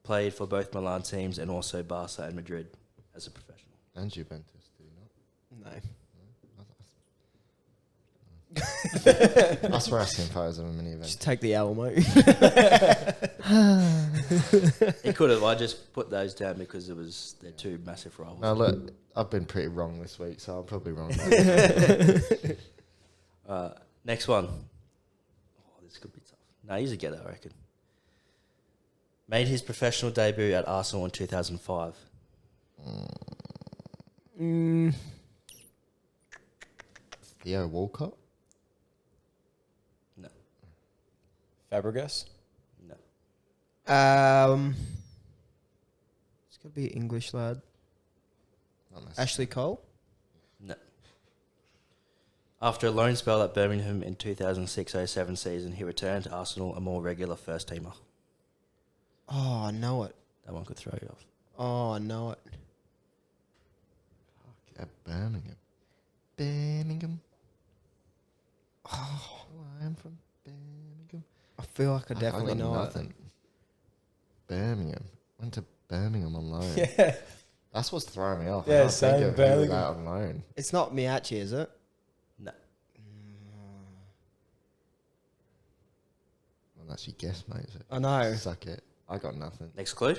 Played for both Milan teams and also Barca and Madrid as a professional. And Juventus, do you not? No. I swear I've seen photos of him in the event. Just take the Alamo. He could have. I just put those down because they're two massive rivals. No, look, I've been pretty wrong this week, so I'm probably wrong. Next one. Oh, this could be tough. No, he's a getter, I reckon. Made his professional debut at Arsenal in 2005. Theo Walcott? No. Fabregas. No. It's got to be English lad. Not necessarily. Ashley Cole. No. After a loan spell at Birmingham in 2006-07 season, he returned to Arsenal a more regular first-teamer. Oh, I know it. That one could throw you off. Oh, I know it. At Birmingham. Birmingham. Oh, I am from Birmingham. I feel like I definitely got know nothing. Birmingham. Went to Birmingham on loan. Yeah. That's what's throwing me off. Yeah, I can't same, think of who was Birmingham. out on loan. it. It's not Miachi, is it? No. Well, that's your guess, mate. So I know. suck it. I got nothing. Next clue?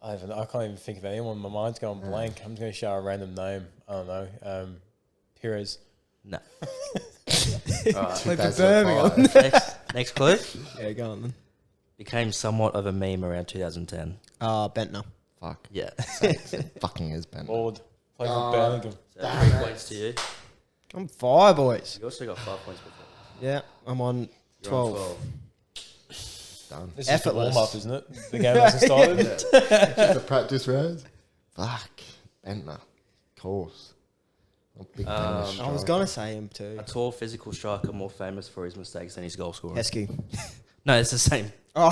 I can't even think of anyone. My mind's going blank. I'm just going to shout a random name. I don't know. Pires. No. Play for 2005. Birmingham. Next clue? Yeah, go on then. Became somewhat of a meme around 2010. Bentner. Fuck. Yeah. It fucking is Ben. Lord. Play for Birmingham. So 3 points to you. I'm 5, boys. You also got 5 points before. Yeah, I'm on You're on 12. Done. This is the Effortless. warm-up, isn't it? The game hasn't started. Just a practice round. Fuck. Bentner. Of course. A big Danish I was striker. going to say him too. A tall physical striker more famous for his mistakes than his goal scoring. Heskey. No, it's the same. Oh,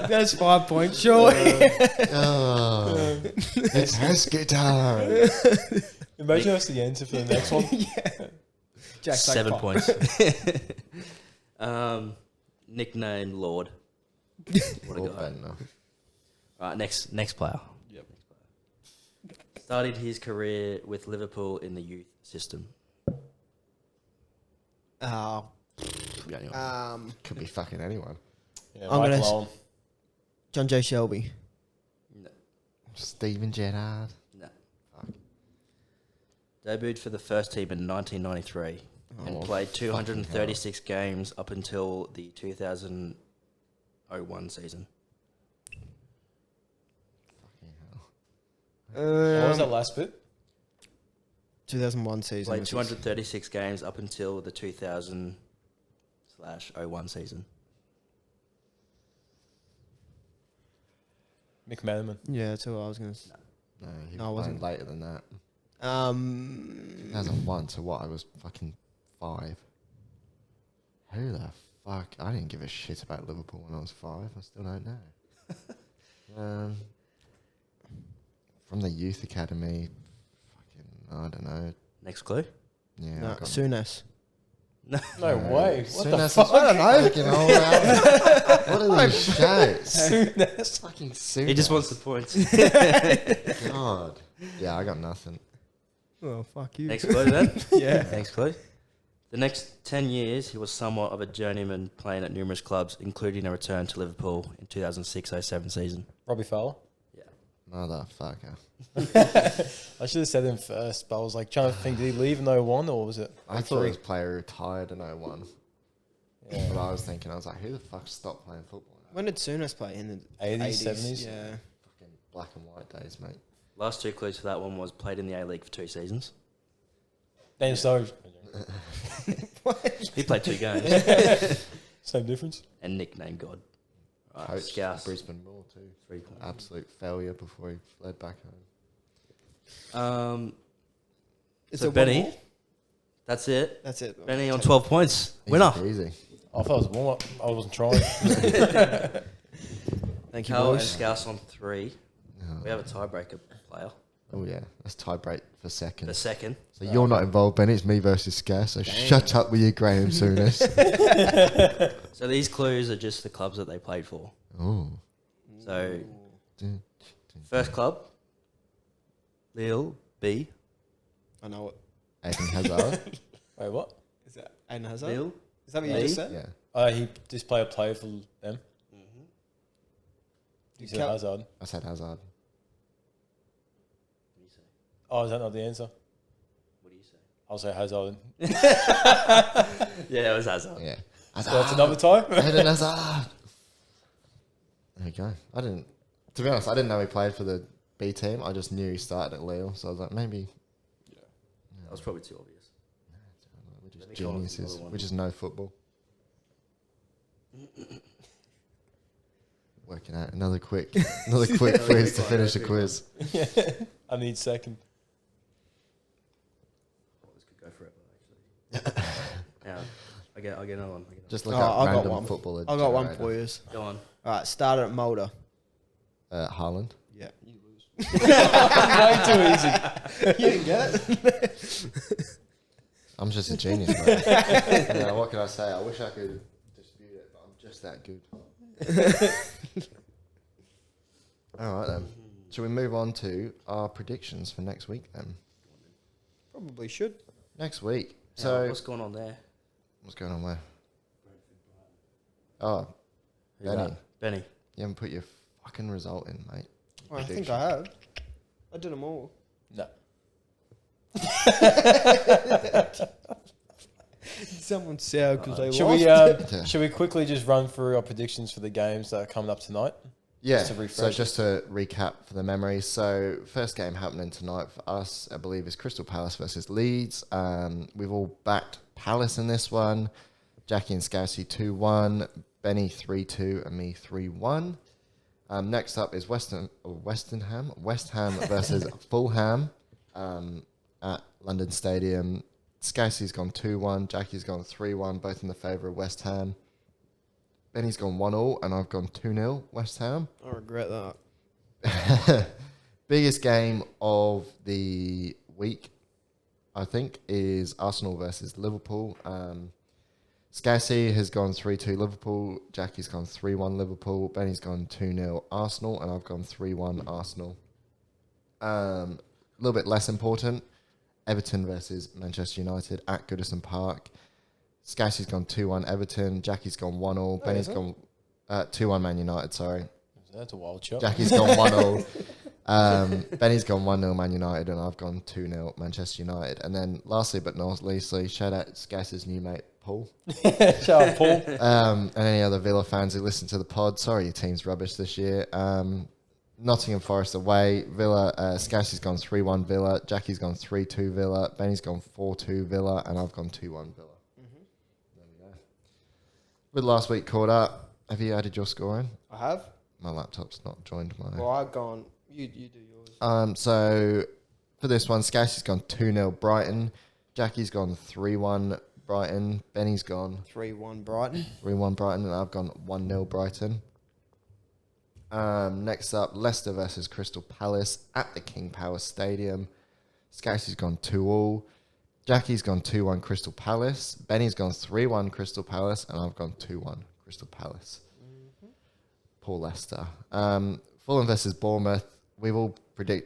that's 5 points, surely. Oh, it's Heskey time. In Imagine that's the answer for the next one. Jack's 7 like, points. Nickname Lord. What a Or guy. Bentner. Right, next player. Yep. Started his career with Liverpool in the youth system. Oh, Could be anyone. Could be fucking anyone. Yeah, I'm Michael gonna Owen. John J. Shelby. No. Steven Gerrard. No. Fuck. Debuted for the first team in 1993 and played 236 games up until the 2001 season. Fucking hell. What was that last bit? 2001 season. Played was 236 games up until the 2000/01 season. Mick Manaman. Yeah, that's who I was going to say. No, he No, I was wasn't. playing later than that. 2001. 2001, so what? I was fucking 5. Who the fuck? I didn't give a shit about Liverpool when I was 5. I still don't know. From the youth academy, fucking, I don't know. Next clue? Yeah, No, I got Souness. No. No way. What Soon the as fuck? I don't know. Fucking old out. What are these shouts? Souness. Fucking soon. He just wants the points. God. Yeah, I got nothing. Oh, fuck you. Next clue then? Yeah. Next clue. The next 10 years, he was somewhat of a journeyman playing at numerous clubs, including a return to Liverpool in 2006-07 season. Robbie Fowler. Motherfucker. I should have said him first, but I was like trying to think, did he leave in 01 or was it? I thought it was player retired in 01. Yeah. But I was thinking, I was like, who the fuck stopped playing football now? When did Souness play? In the 80s, 70s? Yeah. Fucking black and white days, mate. Last two clues for that one was played in the A-League for 2 seasons. Daniel Sturridge. He played 2 games. Same difference. And nickname God. Right, Coach Scouse. Brisbane Roar too. 3 points. Absolute failure before he fled back home. Is So it Benny, one more? that's it. That's it. Benny on 12 points. Easy Winner. peasy. I thought it was a warm up. I wasn't trying. Thank you, Cal and boys. Scouse on 3. Oh, We have a tiebreaker player. oh yeah, let's tie break for second. The second. So you're not involved, Ben. It's me versus Scar. So shut up with your Graham Souness. So these clues are just the clubs that they played for. Oh. So first club, Lille B. I know it. Aiden Hazard. Wait, what? Is that Aiden Hazard? Lille. Is that what you Lee? just said? Yeah. He just played a player for them. He said Cal- Hazard. I said Hazard. What do you say? Oh, is that not the answer? What do you say? I'll say Hazard. Yeah, it was Hazard. Yeah. So that's another tie? Aiden Hazard. There you go. I didn't. To be honest, I didn't know he played for the B team. I just knew he started at Lille, so I was like, maybe That was probably too obvious. we're just Let me come up with geniuses. another one. We just know football. Working out another quick quiz to finish the quiz. I need second. Oh, this could go forever, actually. Yeah, I'll get another one. Just look Oh, up I got random one. footballer. I got one generator. for you. Go on. All right, started at Mulder. Haaland. Yeah. You lose. Way too easy. You didn't get it? I'm just a genius, mate. Yeah, what can I say? I wish I could dispute it, but I'm just that good. All right then. Shall we move on to our predictions for next week then? Probably should. Next week. So So what's going on there? what's going on where? Oh, Who's Benny. that? Benny. You haven't put your fucking result in, mate. I think I have. I did them all. No. Someone said because they Should lost. we should we quickly just run through our predictions for the games that are coming up tonight? Yeah. Just to So refresh just to recap for the memories. So first game happening tonight for us, I believe, is Crystal Palace versus Leeds. We've all backed Palace in this one. Jackie and Scousey 2-1, Benny 3-2, and me 3-1. Next up is West Ham versus Fulham at London Stadium. Scousey's gone 2-1, Jackie's gone 3-1, both in the favour of West Ham. Benny's gone 1-1, and I've gone 2-0 West Ham. I regret that. Biggest game of the week I think, is Arsenal versus Liverpool. Scassi has gone 3-2 Liverpool. Jackie's gone 3-1 Liverpool. Benny's gone 2-0 Arsenal. And I've gone 3-1 Arsenal. A little bit less important. Everton versus Manchester United at Goodison Park. Scassi's gone 2-1 Everton. Jackie's gone 1-0. Benny's gone 2-1 Man United, sorry. That's a wild shot. Jackie's gone 1-0. Benny's gone 1-0 Man United, and I've gone 2-0 Manchester United. And then lastly but not leastly, shout out Scass's new mate, Paul. Shout out, Paul. And any other Villa fans who listen to the pod. Sorry, your team's rubbish this year. Nottingham Forest away. Villa, Scassi's gone 3-1 Villa. Jackie's gone 3-2 Villa. Benny's gone 4-2 Villa. And I've gone 2-1 Villa. Mm-hmm. There we go. With last week caught up, have you added your scoring? I have. My laptop's not joined my... Well, I've gone... You do yours. So, for this one, Scassi's gone 2-0 Brighton. Jackie's gone 3-1 Brighton. Benny's gone... 3-1 Brighton. 3-1 Brighton. And I've gone 1-0 Brighton. Next up, Leicester versus Crystal Palace at the King Power Stadium. Scassi's gone 2-2. Jackie's gone 2-1 Crystal Palace. Benny's gone 3-1 Crystal Palace. And I've gone 2-1 Crystal Palace. Poor Leicester. Fulham versus Bournemouth. We've all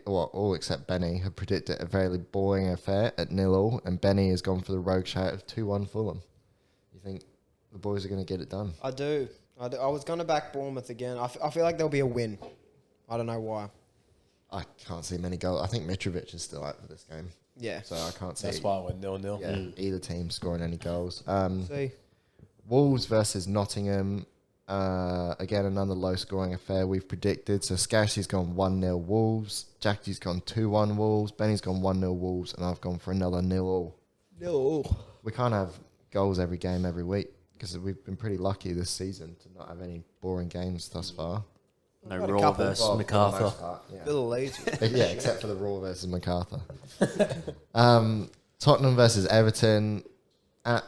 all except Benny, have predicted a very boring affair at 0-0, and Benny has gone for the rogue shout of 2-1 Fulham. You think the boys are going to get it done? I do. I was going to back Bournemouth again. I feel like there'll be a win. I don't know why. I can't see many goals. I think Mitrovic is still out for this game. Yeah. So I can't see. That's why I went 0-0. Yeah, either team scoring any goals. See. Wolves versus Nottingham. Again, another low-scoring affair we've predicted. So Scassi's gone 1-0 Wolves. Jackie's gone 2-1 Wolves. Benny's gone 1-0 Wolves. And I've gone for another 0-0. No. We can't have goals every game every week because we've been pretty lucky this season to not have any boring games thus far. No Got a Raw couple. versus Well, for the MacArthur. most part, yeah. Little lazy. Yeah, except for the Raw versus MacArthur. Tottenham versus Everton at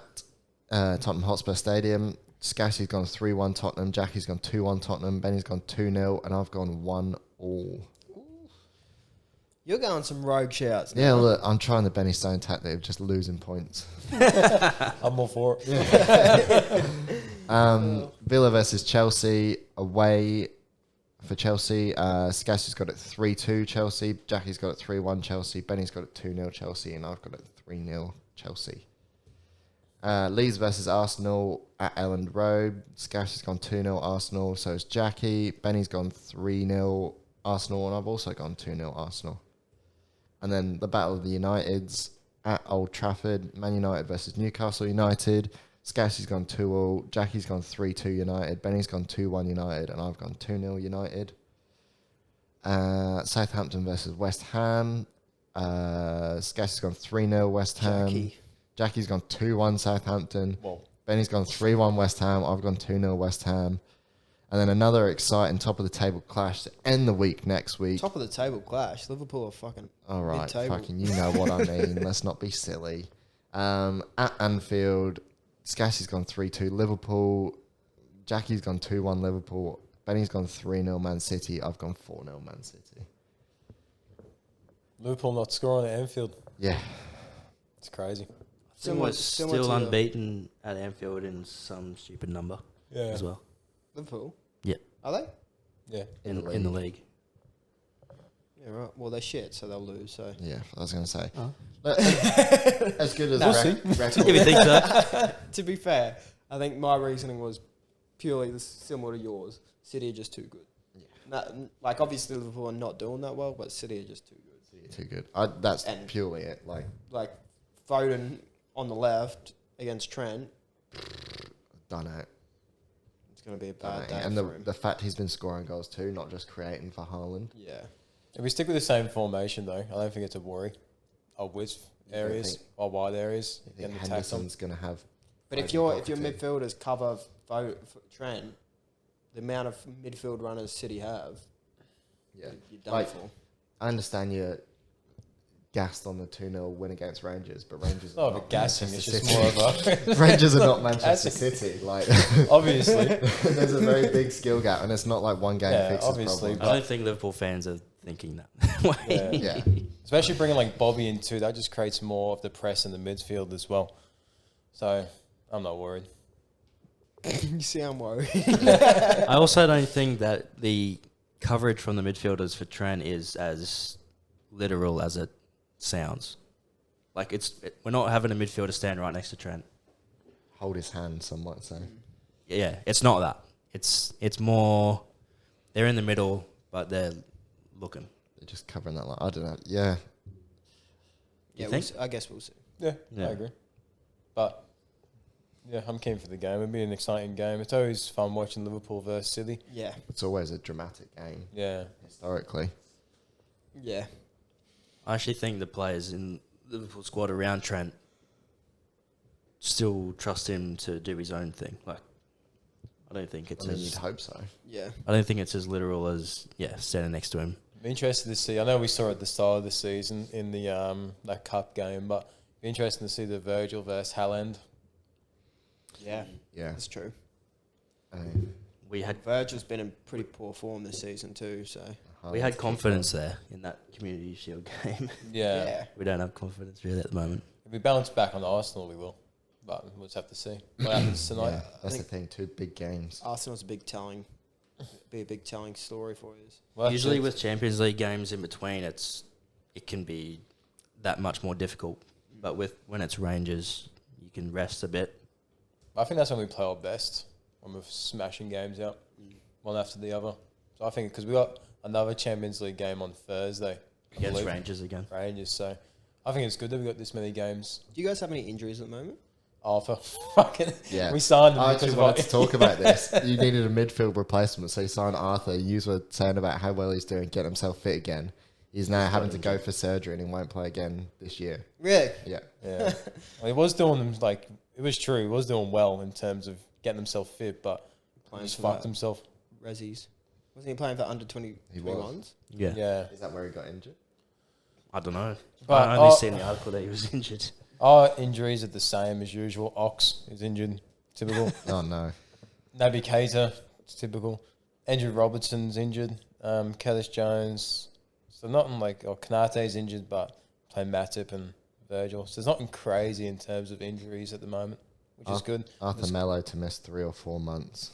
Tottenham Hotspur Stadium. Scassi's gone 3-1 Tottenham. Jackie's gone 2-1 Tottenham. Benny's gone 2-0. And I've gone 1-1. You're going some rogue shouts now. Yeah, look, I'm trying the Benny Stone tactic of just losing points. I'm all for it. Villa versus Chelsea away for Chelsea. Scassi's got it 3-2 Chelsea. Jackie's got it 3-1 Chelsea. Benny's got it 2-0 Chelsea. And I've got it 3-0 Chelsea. Leeds versus Arsenal at Elland Road. Scassi's gone 2-0 Arsenal. So has Jackie. Benny's gone 3-0 Arsenal. And I've also gone 2-0 Arsenal. And then the Battle of the Uniteds at Old Trafford. Man United versus Newcastle United. Scassi's gone 2-0. Jackie's gone 3-2 United. Benny's gone 2-1 United. And I've gone 2-0 United. Southampton versus West Ham. Scassi's gone 3-0 West Ham. Jackie's gone 2-1 Southampton. Whoa. Benny's gone 3-1 West Ham. I've gone 2-0 West Ham. And then another exciting top-of-the-table clash to end the week next week. Top of the table clash. Liverpool are fucking All right, mid-table. fucking you know what I mean. Let's not be silly. At Anfield, Scassi's gone 3-2 Liverpool. Jackie's gone 2-1 Liverpool. Benny's gone 3-0 Man City. I've gone 4-0 Man City. Liverpool not scoring at Anfield. Yeah. It's crazy. Similar similar still to unbeaten at Anfield in some stupid number as well. Liverpool? Yeah. Are they? Yeah. In the league. Yeah, right. Well, they're shit, so they'll lose. So Yeah, I was going to say. Oh. As good as No. record. If you think so. to be fair, I think my reasoning was purely similar to yours. City are just too good. Yeah. Like obviously Liverpool are not doing that well, but City are just too good. Too good. That's And- purely it. Like Foden on the left against Trent, Done it. it's going to be a Done bad it. day And for him. the fact he's been scoring goals too, not just creating for Haaland. Yeah. If we stick with the same formation, though, I don't think it's a worry. Our width areas, think- our wide areas, I think getting attacked on. Henderson's going to have... But if your midfielders cover Trent, the amount of midfield runners City have, Yeah. you're done Like, for. I understand you're gassed on the 2-0 win against Rangers, but Rangers Oh, are but not gassing is Manchester just City. more of a... Rangers are not Manchester Gassing. City. Like, Obviously. there's a very big skill gap, and it's not like one game Yeah, fixes obviously, problems. I don't think Liverpool fans are thinking that way. Yeah. Especially bringing like Bobby in too, that just creates more of the press in the midfield as well. So I'm not worried. You see, I'm worried. I also don't think that the coverage from the midfielders for Trent is as literal as it sounds. Like we're not having a midfielder stand right next to Trent. Hold his hand, some might say. Yeah, it's not that. It's more they're in the middle, but they're looking. They're just covering that line. I don't know. Yeah. Yeah, I guess we'll see. Yeah, I agree. But yeah, I'm keen for the game. It'll be an exciting game. It's always fun watching Liverpool versus City. Yeah. It's always a dramatic game. Yeah. Historically. Yeah. I actually think the players in Liverpool squad around Trent still trust him to do his own thing. Like, I don't think it's you'd hope so. Yeah. I don't think it's as literal as standing next to him. Be interested to see. I know we saw it at the start of the season in the that cup game, but be interesting to see the Virgil versus Haaland. Yeah. Yeah. That's true. We had Virgil's been in pretty poor form this season too, so we had confidence there in that Community Shield game. Yeah. We don't have confidence really at the moment. If we bounce back on Arsenal, we will. But we'll just have to see what happens tonight. Yeah, that's the thing. 2 big games. Arsenal's a big telling story for you. Well, Usually with Champions League games in between, it can be that much more difficult. But when it's Rangers, you can rest a bit. I think that's when we play our best, when we're smashing games out, one after the other. So I think because we got another Champions League game on Thursday Against Rangers again. So I think it's good that we got this many games. Do you guys have any injuries at the moment? Arthur, fucking, Yeah. we signed him. I because just of wanted to talk about this. You needed a midfield replacement, so you signed Arthur. You were saying about how well he's doing, getting himself fit again. He's now having to go for surgery and he won't play again this year. Really? Yeah. Yeah, well, he was doing them like it was true. He was doing well in terms of getting himself fit, but he just fucked himself. Rezzies. Wasn't he playing for under 21s? He was. Yeah. Yeah, Is that where he got injured? I don't know. But I only seen the article that he was injured. our injuries are the same as usual. Ox is injured, typical. Oh, no. Naby Keita, it's typical. Andrew Robertson's injured. Kellis Jones. So nothing like Kanate's injured, but playing Matip and Virgil. So there's nothing crazy in terms of injuries at the moment, which is good. Arthur Mello to miss 3 or 4 months.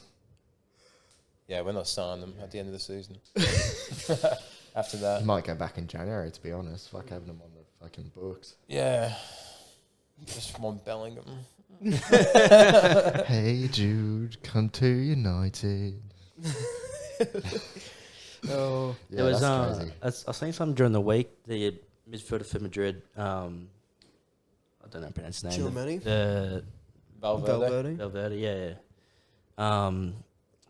Yeah, we're not signing them at the end of the season. After that. He might go back in January, to be honest. Fuck having him on the fucking books. Yeah. Just one Bellingham. Hey, Jude, come to United. Oh. Yeah, There was, that's crazy. I was saying something during the week. The midfielder for Madrid, I don't know how to pronounce his name. Chilmeni? The Valverde. Valverde, yeah.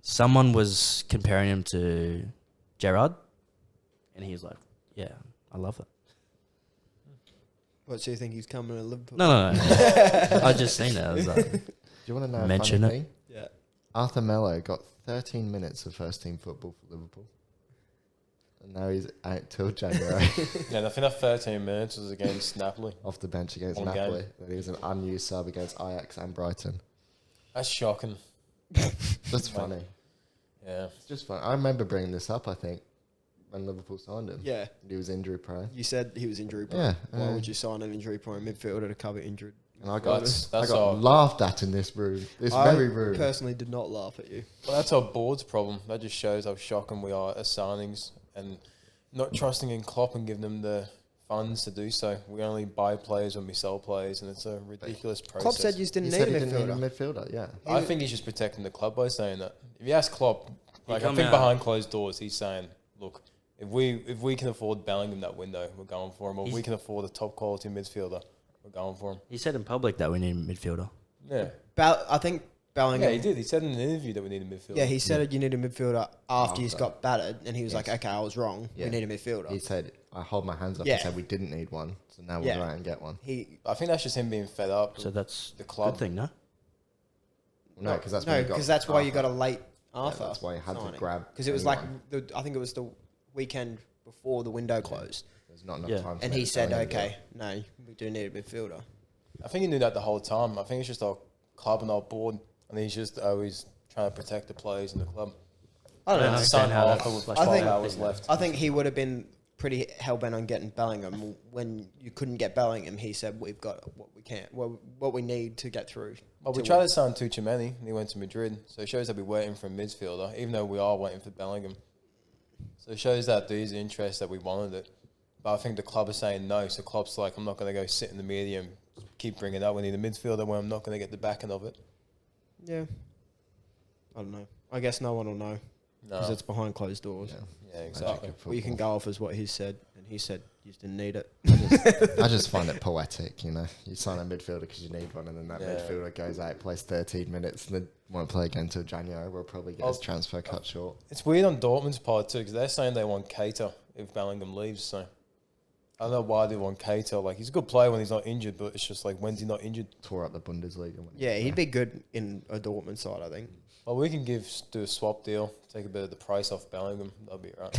Someone was comparing him to Gerrard, and he was like, "Yeah, I love that." What, so you think he's coming to Liverpool? No. I just seen that. I was like, Do you want to know mention a it? funny thing? Yeah. Arthur Mello got 13 minutes of first-team football for Liverpool. And now he's out till January. Yeah, I think that 13 minutes was against Napoli. Off the bench against One Napoli. game. Then he was an unused sub against Ajax and Brighton. That's shocking. That's funny. Yeah. It's just fun. I remember bringing this up, I think, when Liverpool signed him. Yeah. He was injury prone. You said he was injury prone. Yeah. Why would you sign an injury prone midfielder to cover injured? And I got, That's I got our- laughed at in this room. This very room. I personally did not laugh at you. Well, that's our board's problem. That just shows how shocking we are as signings and not trusting in Klopp and giving them the funds to do so. We only buy players when we sell players, and it's a ridiculous process. Klopp said you didn't He need said a he didn't need a midfielder. midfielder, yeah. I think he's just protecting the club by saying that. If you ask Klopp, like I come think out- behind closed doors, he's saying, "Look, if we can afford Bellingham that window, we're going for him. Or if we can afford a top quality midfielder, we're going for him." he said in public that we need a midfielder. Yeah, I think Bellingham. yeah, he did. He said in an interview that we need a midfielder. Yeah, he said you need a midfielder after he's got battered, and he was Yes. like, "Okay, I was wrong. Yeah. We need a midfielder." He said, I hold my hands up Yeah. and said we didn't need one. So now we'll Yeah. go out and get one. I think that's just him being fed up. So that's The a club. good thing, no? No, because that's no, when you got because that's why you got a Arthur. late Arthur. that's why you had to grab because it was anyone. like I think it was the weekend before the window closed, There's not enough Yeah. time. to and make he the said, Bellingham deal. "Okay, no, we do need a midfielder." I think he knew that the whole time. I think it's just our club and our board, and he's just always trying to protect the players in the club. I don't know. understand how half that's with flashed 12 think- hours left. I think he would have been pretty hell-bent on getting Bellingham. When you couldn't get Bellingham, he said, we've got what we can, what we need to get through. Well, we tried to sign Tuchemani, and he went to Madrid. So it shows that we're waiting for a midfielder, even though we are waiting for Bellingham. So it shows that there's interest that we wanted it. But I think the club is saying no. So Klopp's like, I'm not going to go sit in the media and keep bringing it up. We need a midfielder when I'm not going to get the backing of it. Yeah. I don't know. I guess no one will know because No. it's behind closed doors. Yeah, exactly. Well, you can go off as what he said, and he said you just didn't need it. I just find it poetic, you know. You sign a midfielder because you need one, and then that Yeah. midfielder goes out, plays 13 minutes, and then won't play again until January. We'll probably get his transfer cut short. It's weird on Dortmund's part too, because they're saying they want Keita if Bellingham leaves. So I don't know why they want Keita. Like, he's a good player when he's not injured, but it's just like, when's he not injured? Tore up the Bundesliga. Yeah, he'd be good in a Dortmund side, I think. Well, we can do a swap deal, take a bit of the price off Bellingham. That'll be right.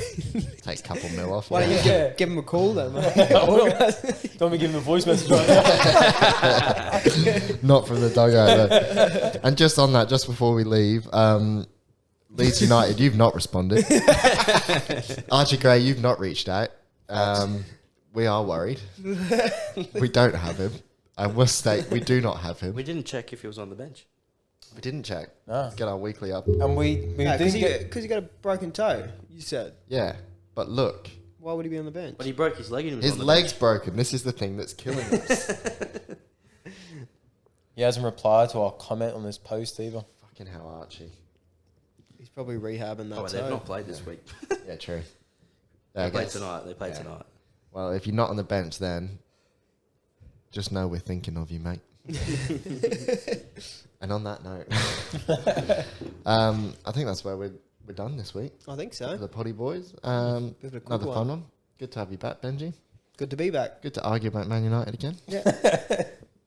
Take a couple mil off. Why don't you give him a call then, mate? Don't be giving him a voice message right now. Not from the dugout. Though. And just on that, just before we leave, Leeds United, you've not responded. Archie Gray, you've not reached out. We are worried. We don't have him. I must state, we do not have him. We didn't check if he was on the bench. We didn't check. No. Let's get our weekly up. And we didn't get... Because he got a broken toe, you said. Yeah, but look, Why would he be on the bench? But he broke his leg and he was his on the leg's bench. broken. This is the thing that's killing us. He hasn't replied to our comment on this post either. Fucking hell, Archie. He's probably rehabbing that Oh, toe. they've not played this week. Yeah, true. They played tonight. They played Yeah. tonight. Well, if you're not on the bench, then just know we're thinking of you, mate. And on that note, I think that's where we're done this week. I think For so. the Potty Boys. Bit of a quick Another one. fun one. Good to have you back, Benji. Good to be back. Good to argue about Man United again.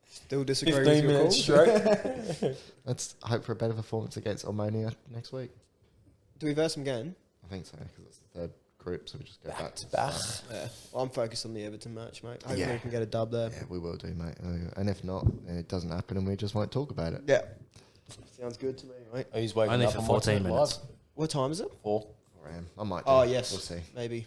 Still disagree with 15 your minutes call. straight. Let's hope for a better performance against Omonia next week. Do we verse them again? I think so, because it's the third group, so we just go back to back. Yeah. Well, I'm focused on the Everton match, mate. Hopefully Yeah. we can get a dub there. Yeah, we will do, mate. And if not, then it doesn't happen and we just won't talk about it. Yeah. Sounds good to me, mate. Oh, he's waking Only up for and 14 watching it minutes. live. What time is it? 4. 4 a.m. I might do. Oh, yes. We'll see. Maybe.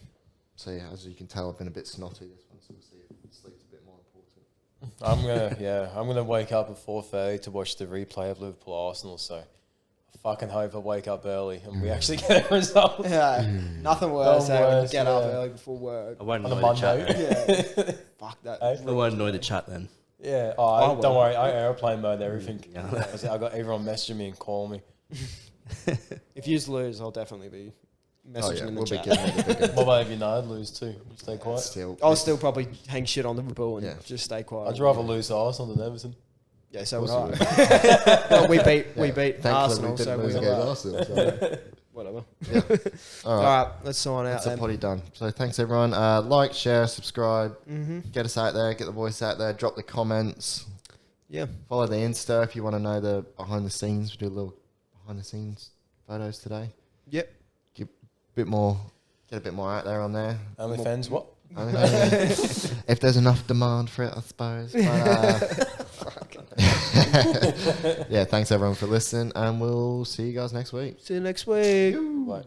See, as you can tell, I've been a bit snotty this one, so we'll see if sleep's a bit more important. I'm gonna wake up at 4:30 to watch the replay of Liverpool Arsenal. So I fucking hope I wake up early and we actually get a result. Yeah. Nothing worse Nothing than worse, get up yeah. early before work. I won't On a annoy the chat. Monday. Then. Yeah. Fuck that. Hey? I won't annoy the chat then. Yeah. I Don't will. worry. I airplane mode everything. Yeah. I got everyone messaging me and calling me. If you lose, I'll definitely be messaging in the we'll be chat. getting it a bit What about if United lose too? You stay quiet. still. I'll still probably hang shit on Liverpool and Yeah. just stay quiet. I'd rather lose to Arsenal than Everton. Yeah, so would Of course I. Well, we beat Thankfully, Arsenal, we so didn't lose we against Arsenal. So. whatever. Yeah. All All right. right, let's sign out That's a then. potty done. So thanks, everyone. Like, share, subscribe. Mm-hmm. Get us out there. Get the voice out there. Drop the comments. Yeah. Follow the Insta if you want to know the behind the scenes. We do a little behind the scenes photos today. Yep. Get a bit more out there on there. OnlyFans, what? I mean, if there's enough demand for it, I suppose. But, yeah, thanks everyone for listening, and we'll see you guys next week. See you next week. Right.